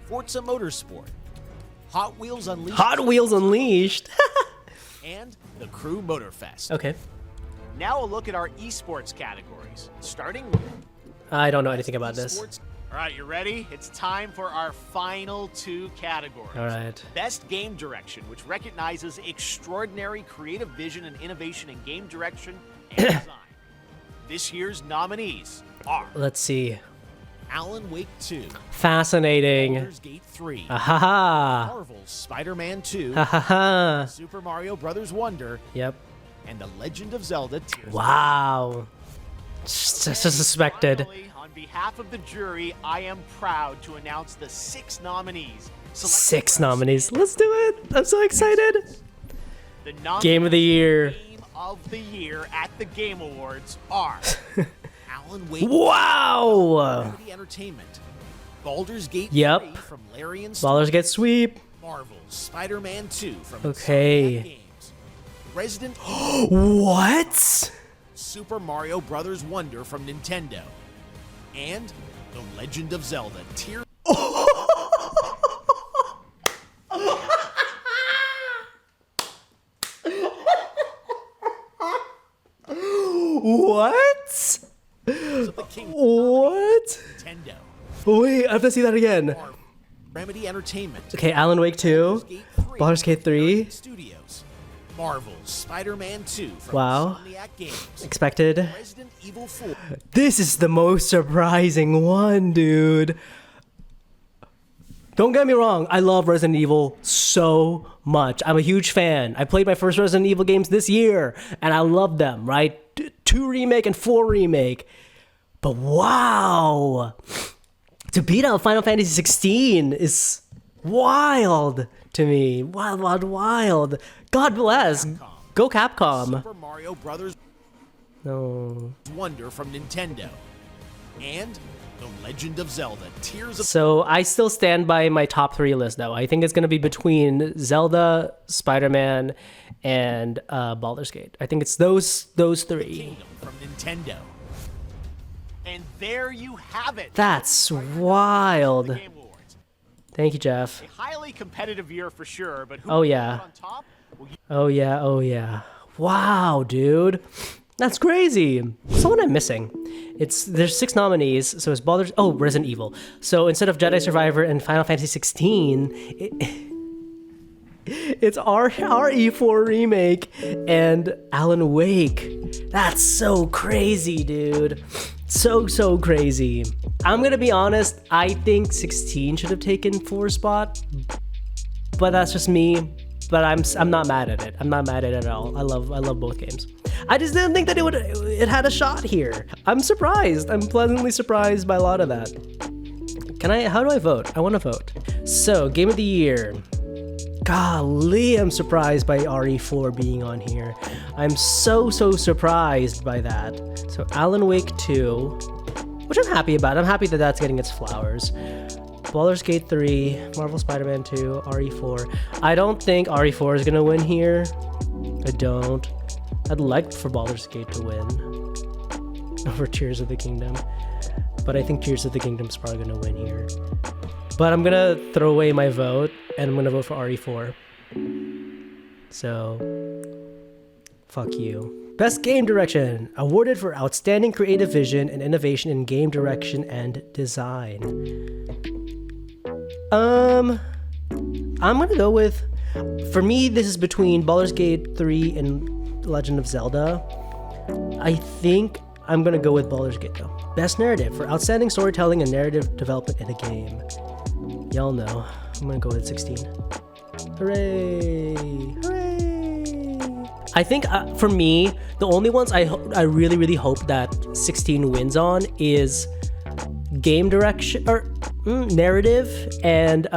Forza Motorsport, Hot Wheels Unleashed, Hot Wheels Unleashed. and the Crew Motorfest. Okay. Now a look at our esports categories. Starting with I don't know anything about this. esports. All right, you ready? It's time for our final 2 categories. All right. Best Game Direction, which recognizes extraordinary creative vision and innovation in game direction and design. This year's nominees are Let's see. Alan Wake 2, Fascinating. Baldur's Gate 3, Ahaha. Marvel's Spider-Man 2, Ahaha. Super Mario Bros. Wonder, Yep. and The Legend of Zelda Tears of Wow. Just suspected. Finally, on behalf of the jury, I am proud to announce the 6 nominees. selected 6 for our nominees. Let's do it. I'm so excited. The Game of the year. Game of the Year at the Game Awards are Alan Wake Wow. Remedy Entertainment, Baldur's Gate Yep. 3 from Larian Ballers get sweep. Marvel's Spider-Man 2 from Okay. Insomniac Games, Resident What? Super Mario Bros. Wonder from Nintendo, and The Legend of Zelda Tears. What? of the Kingdom. What? Nintendo, Wait, I have to see that again. Remedy Entertainment, Okay, Alan Wake 2. Gate 3, Baldur's Gate 3. Studios, Marvel's Spider-Man 2 from Wow. Insomniac Games, Expected. Resident Evil 4, This is the most surprising one, dude. Don't get me wrong, I love Resident Evil so much. I'm a huge fan. I played my first Resident Evil games this year, and I love them, right? 2 remake and 4 remake. But wow! To beat out Final Fantasy 16 is wild to me. Wild, wild, wild. God bless. Go Capcom. Super Mario Brothers No. Wonder from Nintendo. And The Legend of Zelda, Tears of... So I still stand by my top 3 list, though. I think it's going to be between Zelda, Spider-Man, and Baldur's Gate. I think it's those 3. Kingdom from Nintendo. And there you have it. That's wild. The Game Awards. Thank you, Jeff. A highly competitive year for sure, but who Oh, will yeah. come out on top? Well, Oh, yeah. Oh, yeah. Wow, dude. That's crazy. So what am I missing? There's 6 nominees, so it's Baldur's... Oh, Resident Evil. So instead of Jedi Survivor and Final Fantasy 16, it's RE4 Remake and Alan Wake. That's so crazy, dude. So crazy. I'm gonna be honest, I think 16 should have taken 4 spot, but that's just me. But I'm not mad at it. I'm not mad at it at all. I love both games. I just didn't think that it had a shot here. I'm surprised. I'm pleasantly surprised by a lot of that. How do I vote? I want to vote. So, Game of the Year. Golly, I'm surprised by RE4 being on here. I'm so surprised by that. So, Alan Wake 2, which I'm happy about. I'm happy that that's getting its flowers. Baldur's Gate 3, Marvel Spider-Man 2, RE4. I don't think RE4 is gonna win here. I don't. I'd like for Baldur's Gate to win over Tears of the Kingdom, but I think Tears of the Kingdom's probably gonna win here. But I'm gonna throw away my vote, and I'm gonna vote for RE4. So, fuck you. Best Game Direction, awarded for outstanding creative vision and innovation in game direction and design. I'm gonna go with, for me, this is between Baldur's Gate 3 and Legend of Zelda. I think I'm gonna go with Baldur's Gate though. Best Narrative, for outstanding storytelling and narrative development in a game. Y'all know, I'm gonna go with 16. Hooray! Hooray! I think for me, the only ones I really hope that 16 wins on is game direction or narrative and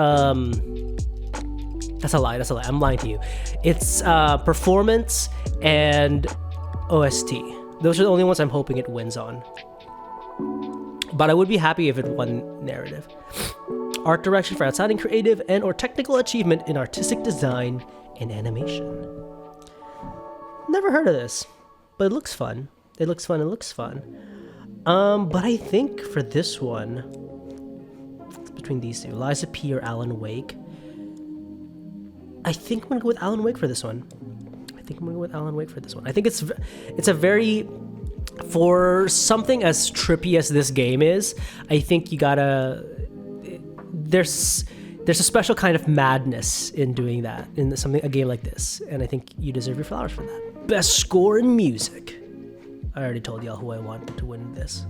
that's a lie. I'm lying to you. It's performance and OST. Those are the only ones I'm hoping it wins on. But I would be happy if it won narrative. Art direction for outstanding creative and or technical achievement in artistic design and animation. Never heard of this, but it looks fun. It looks fun. But I think for this one, it's between these two, Lies of P or Alan Wake. I think I'm gonna go with Alan Wake for this one. I think it's a very, for something as trippy as this game is, I think you gotta, there's a special kind of madness in doing that, in a game like this, and I think you deserve your flowers for that. Best score in music. I already told y'all who I want to win this.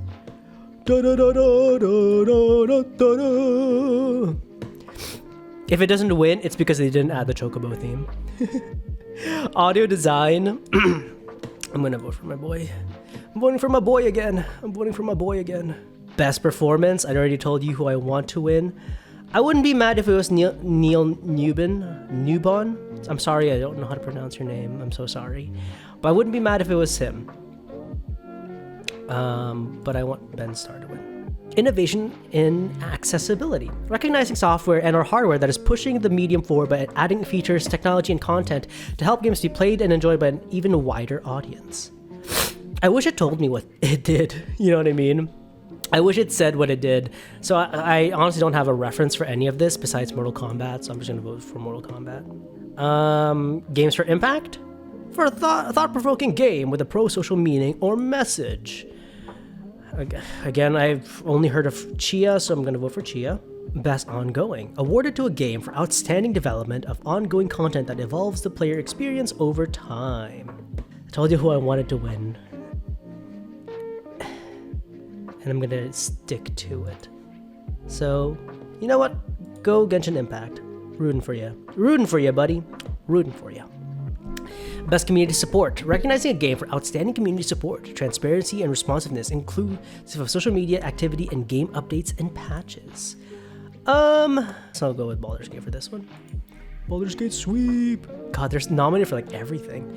If it doesn't win, it's because they didn't add the Chocobo theme. Audio design. I'm gonna vote for my boy. I'm voting for my boy again. Best performance. I already told you who I want to win. I wouldn't be mad if it was Neil Newbon. I'm sorry, I don't know how to pronounce your name. I'm so sorry. But I wouldn't be mad if it was him. But I want Ben Starr to win. Innovation in accessibility. Recognizing software and or hardware that is pushing the medium forward by adding features, technology, and content to help games be played and enjoyed by an even wider audience. I wish it told me what it did. You know what I mean? I wish it said what it did. So I honestly don't have a reference for any of this besides Mortal Kombat, so I'm just going to vote for Mortal Kombat. Games for impact? For a thought-provoking game with a pro-social meaning or message. Again, I've only heard of Chia, so I'm going to vote for Chia. Best ongoing. Awarded to a game for outstanding development of ongoing content that evolves the player experience over time. I told you who I wanted to win. And I'm going to stick to it. So, you know what? Go Genshin Impact. Rooting for you, buddy. Rooting for you. Best community support. Recognizing a game for outstanding community support, transparency, and responsiveness, inclusive of social media activity and game updates and patches. So I'll go with Baldur's Gate for this one. Baldur's Gate sweep. God, they're nominated for like everything.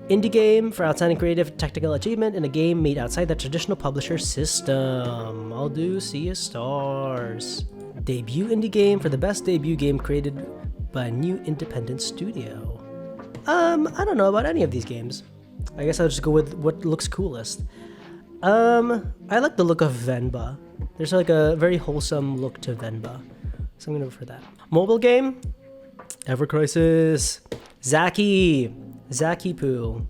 Indie game for outstanding creative technical achievement in a game made outside the traditional publisher system. I'll do Sea of Stars. Debut indie game for the best debut game created by a new independent studio. I don't know about any of these games. I guess I'll just go with what looks coolest. I like the look of Venba. There's like a very wholesome look to Venba. So I'm gonna go for that. Mobile game? Ever Crisis. Zaki Poo.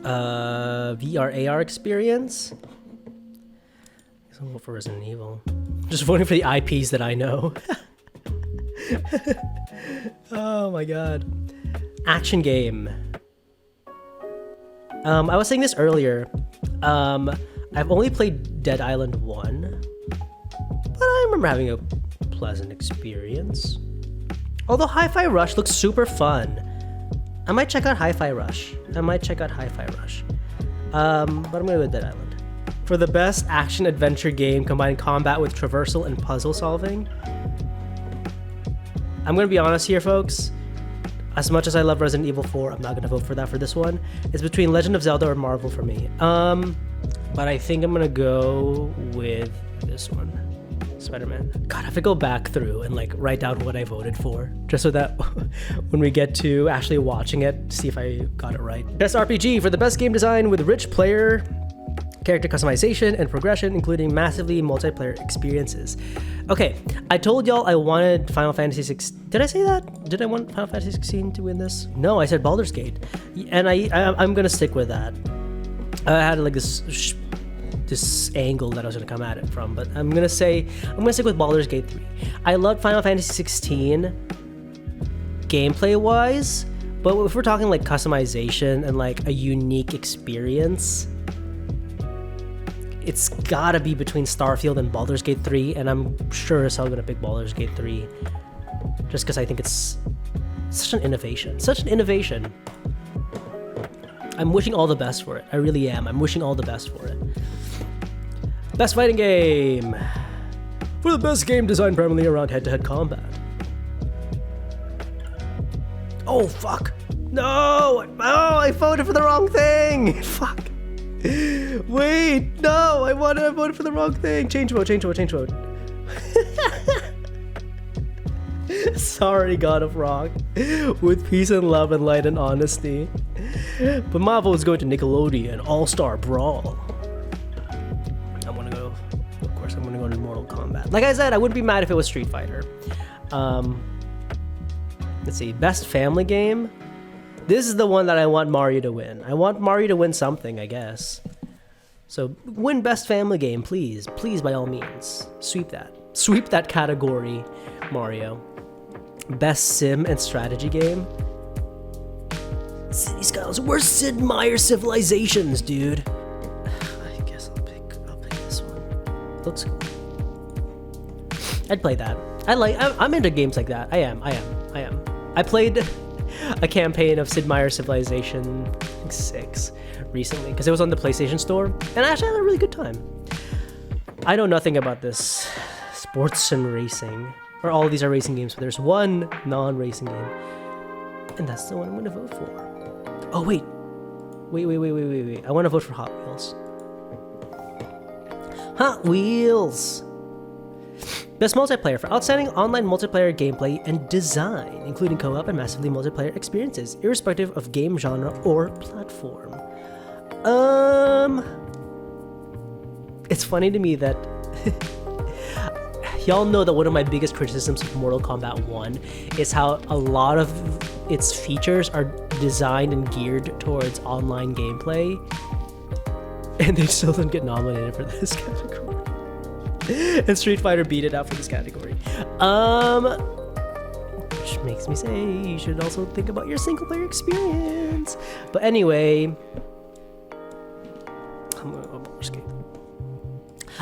VR AR experience? I will vote for Resident Evil. Just voting for the IPs that I know. Oh my god. Action game. I was saying this earlier. I've only played Dead Island 1, but I remember having a pleasant experience. Although Hi-Fi Rush looks super fun. I might check out Hi-Fi Rush. But I'm gonna go with Dead Island. For the best action-adventure game combining combat with traversal and puzzle solving, I'm gonna be honest here, folks. As much as I love Resident Evil 4, I'm not gonna vote for that for this one. It's between Legend of Zelda or Marvel for me. But I think I'm gonna go with this one. Spider-Man. God, I have to go back through and like write down what I voted for, just so that when we get to actually watching it, see if I got it right. Best RPG for the best game design with rich player character customization and progression, including massively multiplayer experiences. Okay, I told y'all I wanted Final Fantasy 16. Did I say that? Did I want Final Fantasy 16 to win this? No, I said Baldur's Gate, and I'm gonna stick with that. I had like this angle that I was gonna come at it from, but I'm gonna stick with Baldur's Gate 3. I loved Final Fantasy 16 gameplay wise, but if we're talking like customization and like a unique experience, it's gotta be between Starfield and Baldur's Gate 3, and I'm sure as hell gonna pick Baldur's Gate 3, just because I think it's such an innovation. I'm wishing all the best for it. I really am. I'm wishing all the best for it. Best fighting game. For the best game designed primarily around head-to-head combat. Oh, fuck. No! Oh, I voted for the wrong thing! Fuck. Wait, no! I voted for the wrong thing! Change vote. Sorry, God of Rock. With peace and love and light and honesty. But my vote is going to Nickelodeon All-Star Brawl. I'm gonna go to Mortal Kombat. Like I said, I wouldn't be mad if it was Street Fighter. Let's see, best family game. This is the one that I want Mario to win. I want Mario to win something, I guess. So win best family game, please. Please, by all means. Sweep that category, Mario. Best sim and strategy game. City Skylines. Where's Sid Meier's Civilizations, dude? I guess I'll pick this one. Looks cool. I'd play that. I'm into games like that. I am. I played a campaign of Sid Meier's Civilization 6 recently because it was on the PlayStation Store, and I actually had a really good time. I know nothing about this sports and racing, or all of these are racing games, but there's one non-racing game, and that's the one I'm gonna vote for. Oh wait. I want to vote for Hot Wheels. Hot Wheels. Best multiplayer for outstanding online multiplayer gameplay and design, including co-op and massively multiplayer experiences, irrespective of game genre or platform. It's funny to me that y'all know that one of my biggest criticisms of Mortal Kombat 1 is how a lot of its features are designed and geared towards online gameplay, and they still don't get nominated for this category. And Street Fighter beat it out for this category. Which makes me say you should also think about your single player experience. But anyway, I'm gonna go Baldur's Gate.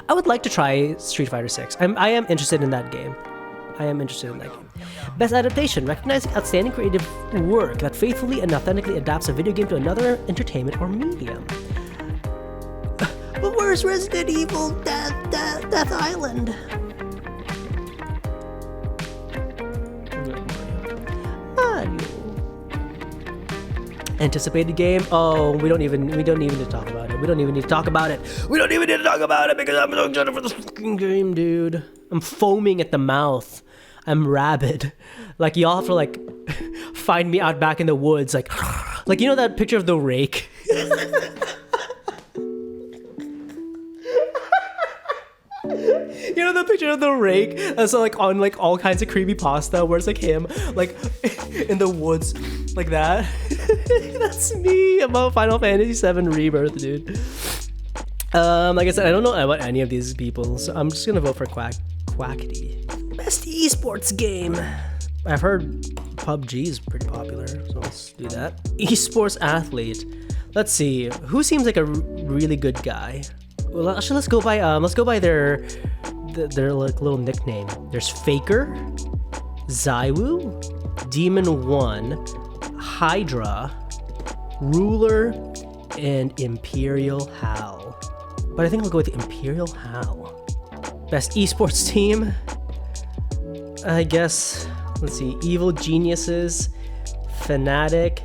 I would like to try Street Fighter 6. I am interested in that game. Best adaptation, recognizing outstanding creative work that faithfully and authentically adapts a video game to another entertainment or medium. But where's Resident Evil Death Island? Anticipated game? Oh, we don't even need to talk about it. We don't even need to talk about it. We don't even need to talk about it because I'm so excited for this fucking game, dude. I'm foaming at the mouth. I'm rabid. Like, y'all have to, like, find me out back in the woods, like you know that picture of the rake? You know the picture of the rake that's like on like all kinds of creepypasta where it's like him like in the woods like that? That's me about Final Fantasy VII Rebirth, dude. Like I said, I don't know about any of these people, so I'm just gonna vote for Quackity. Best esports game. I've heard PUBG is pretty popular, so let's do that. Esports athlete. Let's see, who seems like a really good guy? Well, actually, let's go by their like little nickname. There's Faker, Zywoo, Demon 1, Hydra, Ruler, and Imperial Hal. But I think I'll go with Imperial Hal. Best esports team? I guess, let's see, Evil Geniuses, Fnatic,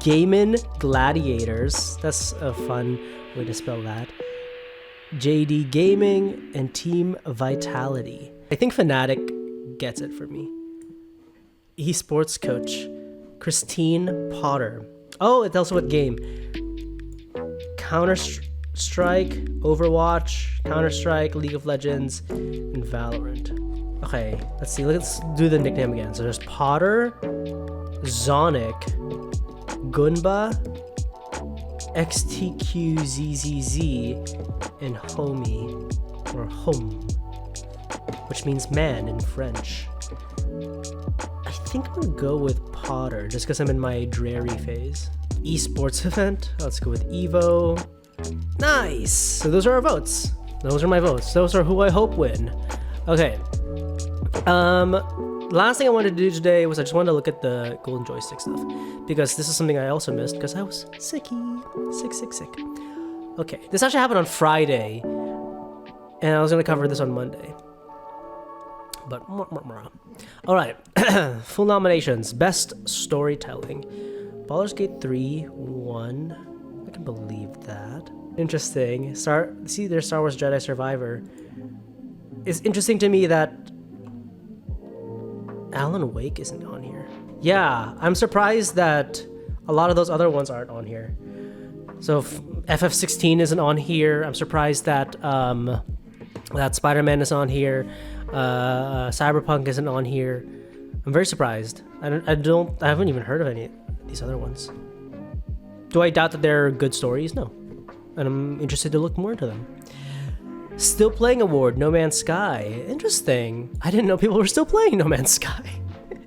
Gaimin Gladiators. That's a fun way to spell that. JD Gaming, and Team Vitality. I think Fnatic gets it for me. Esports coach, Christine Potter. Oh, it's also what game? Counter-Strike, Overwatch, Counter-Strike, League of Legends, and Valorant. Okay, let's see. Let's do the nickname again. So there's Potter, Zonic, Gunba, XTQZZZ, and Homie, or Home, which means man in French. I think I'm gonna go with Potter, just because I'm in my dreary phase. Esports event, let's go with Evo. Nice! So those are our votes. Those are my votes. Those are who I hope win. Okay. Last thing I wanted to do today was I just wanted to look at the golden joystick stuff, because this is something I also missed because I was sick. Okay, this actually happened on Friday, and I was gonna cover this on Monday. But all right, full nominations: best storytelling. Baldur's Gate 3 won. I can believe that. Interesting. There's Star Wars Jedi Survivor. It's interesting to me that Alan Wake isn't on here. Yeah, I'm surprised that a lot of those other ones aren't on here. So FF16 isn't on here. I'm surprised that that Spider-Man is on here. Cyberpunk isn't on here. I'm very surprised. I haven't even heard of any of these other ones. Do I doubt that they're good stories? No. And I'm interested to look more into them. Still playing award, No Man's Sky. Interesting. I didn't know people were still playing No Man's Sky.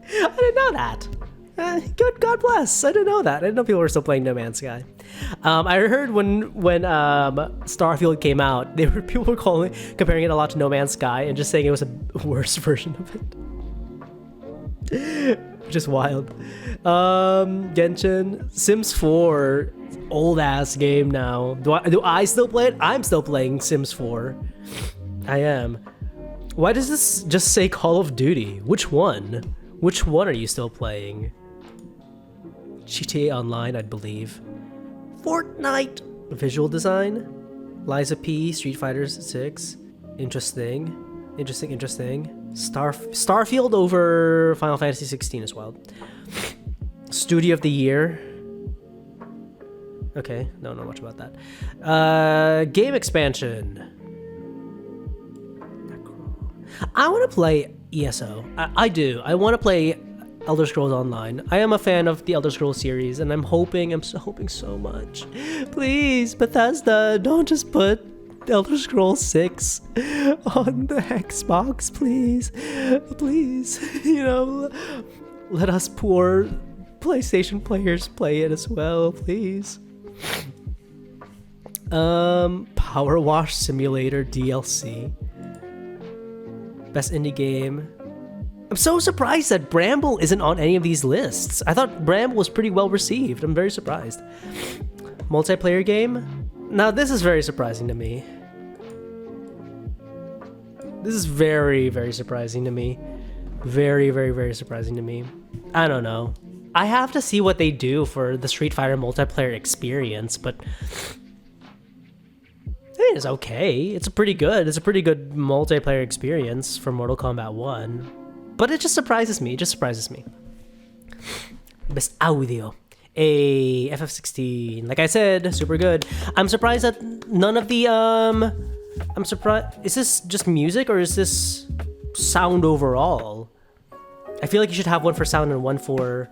I didn't know that. Good, God bless. I didn't know that. I didn't know people were still playing No Man's Sky. I heard when Starfield came out, people were comparing it a lot to No Man's Sky and just saying it was a worse version of it. Which is wild. Genshin, Sims 4, old ass game now. Do I still play it? I'm still playing Sims 4. I am. Why does this just say Call of Duty? Which one? Which one are you still playing? GTA Online, I believe. Fortnite. Visual design. Liza P. Street Fighter 6. Interesting. Starfield over Final Fantasy 16 as well. Studio of the Year. Okay, don't know much about that. Game expansion. I want to play ESO. I do. I want to play Elder Scrolls Online. I am a fan of the Elder Scrolls series, and I'm hoping so much. Please, Bethesda, don't just put Elder Scrolls 6 on the Xbox, please. Please, let us poor PlayStation players play it as well, please. Power Wash Simulator DLC. Best indie game. I'm so surprised that Bramble isn't on any of these lists. I thought Bramble was pretty well received. I'm very surprised. Multiplayer game? Now this is very surprising to me. This is very, very surprising to me. Very, very, very surprising to me. I don't know. I have to see what they do for the Street Fighter multiplayer experience, but I think it's okay. It's a pretty good multiplayer experience for Mortal Kombat 1. But it just surprises me. Best audio. A FF16. Like I said, super good. I'm surprised that none of the I'm surprised. Is this just music or is this sound overall? I feel like you should have one for sound and one for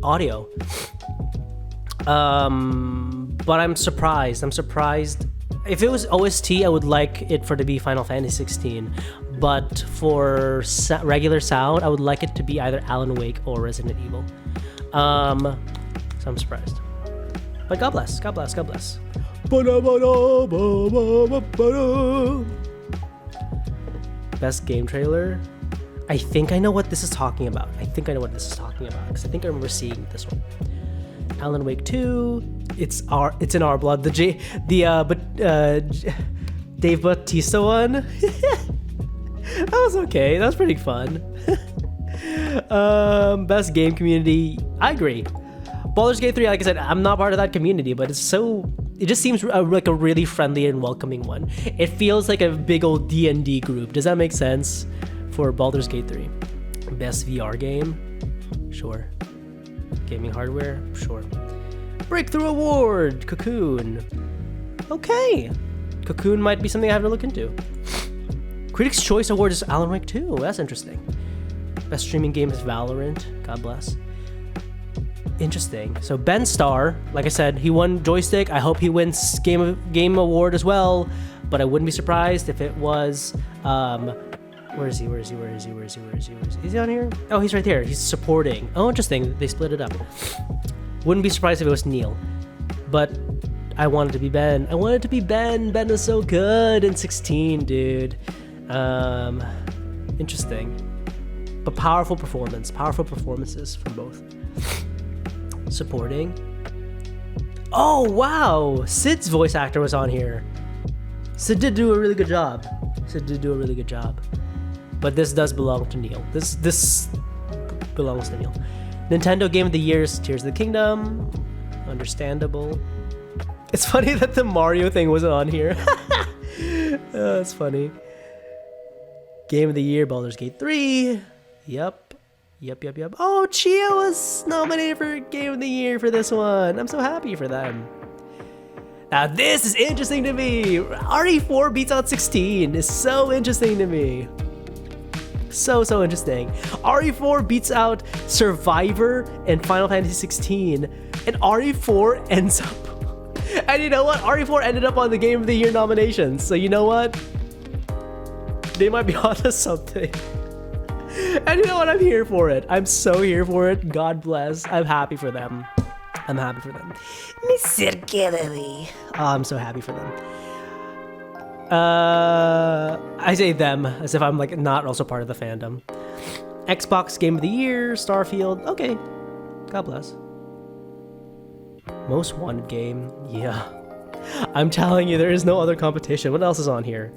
audio. But I'm surprised. If it was OST, I would like it for to be Final Fantasy 16. But for regular sound, I would like it to be either Alan Wake or Resident Evil. So I'm surprised. But God bless. Best game trailer. I think I know what this is talking about. Because I think I remember seeing this one. Alan Wake 2. It's in our blood. Dave Bautista one. That was okay. That was pretty fun. Best game community. I agree. Baldur's Gate 3, like I said, I'm not part of that community, but it just seems like a really friendly and welcoming one. It feels like a big old D&D group. Does that make sense for Baldur's Gate 3? Best VR game? Sure. Gaming hardware? Sure. Breakthrough Award! Cocoon. Okay. Cocoon might be something I have to look into. Critics' Choice Award is Alan Wake 2. That's interesting. Best streaming game is Valorant. God bless. Interesting. So Ben Starr, like I said, he won Joystick. I hope he wins game award as well, but I wouldn't be surprised if it was where is he? Is he on here? Oh, he's right there. He's supporting. Oh, interesting. They split it up. Wouldn't be surprised if it was Neil. But I want it to be Ben. Ben is so good in 16, dude. Interesting. But powerful performances from both. Supporting. Oh, wow. Sid's voice actor was on here. Sid did do a really good job. But this does belong to Neil. This belongs to Neil. Nintendo Game of the Year is Tears of the Kingdom. Understandable. It's funny that the Mario thing wasn't on here. That's funny. Game of the Year, Baldur's Gate 3. Yep. Oh, Chia was nominated for Game of the Year for this one. I'm so happy for them. Now this is interesting to me. RE4 beats out 16. It's so interesting to me. So interesting. RE4 beats out Survivor and Final Fantasy 16, and RE4 ends up. And you know what? RE4 ended up on the Game of the Year nominations. So you know what? They might be onto something. And you know what? I'm here for it. I'm so here for it. God bless. I'm happy for them. Mr. Kennedy. Oh, I'm so happy for them. I say them as if I'm like not also part of the fandom. Xbox Game of the Year, Starfield. Okay. God bless. Most Wanted game. Yeah. I'm telling you, there is no other competition. What else is on here?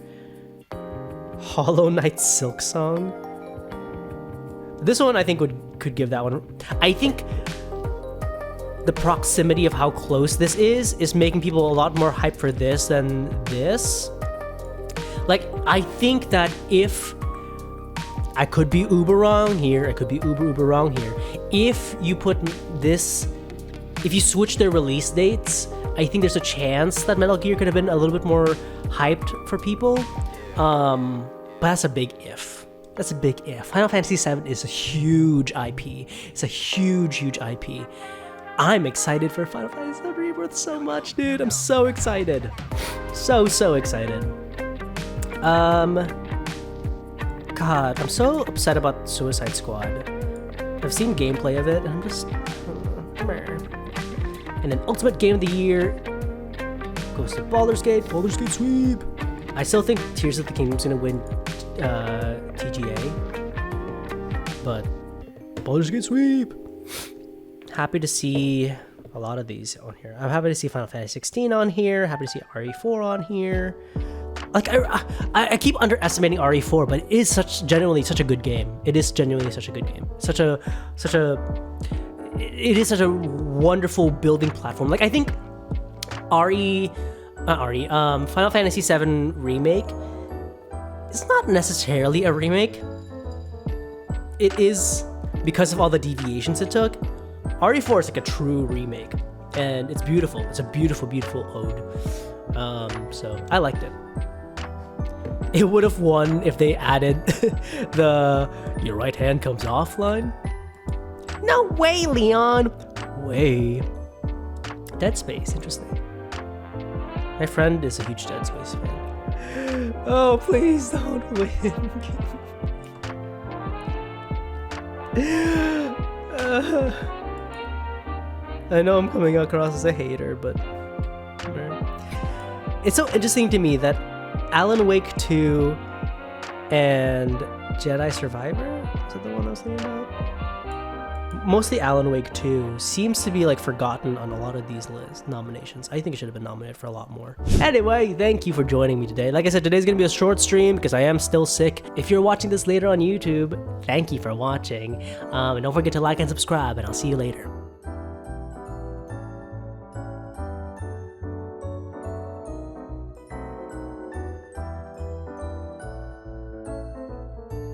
Hollow Knight Silk Song. This one I think could give that one. I think the proximity of how close this is making people a lot more hyped for this than this. Like, I think that if I could be uber wrong here, if you put this, if you switch their release dates, I think there's a chance that Metal Gear could have been a little bit more hyped for people. But that's a big if. Final Fantasy VII is a huge IP. It's a huge IP. I'm excited for Final Fantasy VII Rebirth so much, dude. I'm so excited. So excited. God, I'm so upset about Suicide Squad. I've seen gameplay of it, and I'm just... And then Ultimate Game of the Year goes to Baldur's Gate sweep. I still think Tears of the Kingdom's gonna win TGA, but Baldur's Gate sweep. Happy to see a lot of these on here. I'm happy to see Final Fantasy 16 on here. Happy to see RE4 on here. like I keep underestimating RE4, but it is genuinely such a good game. It is genuinely such a good game. It is such a wonderful building platform. Like I think Final Fantasy VII Remake is not necessarily a remake. It is because of all the deviations it took. RE4 is like a true remake, and it's beautiful. It's a beautiful, beautiful ode. So I liked it. It would have won if they added the "your right hand comes off" line. No way, Leon. Way. Dead Space, interesting. My friend is a huge Dead Space fan. Oh, please don't win. I know I'm coming across as a hater, but it's so interesting to me that Alan Wake 2 and Jedi Survivor, is that the one I was thinking about? Mostly Alan Wake 2 seems to be like forgotten on a lot of these nominations. I think it should have been nominated for a lot more. Anyway, thank you for joining me today. Like I said, today's gonna be a short stream because I am still sick. If you're watching this later on YouTube, thank you for watching. And don't forget to like and subscribe, and I'll see you later.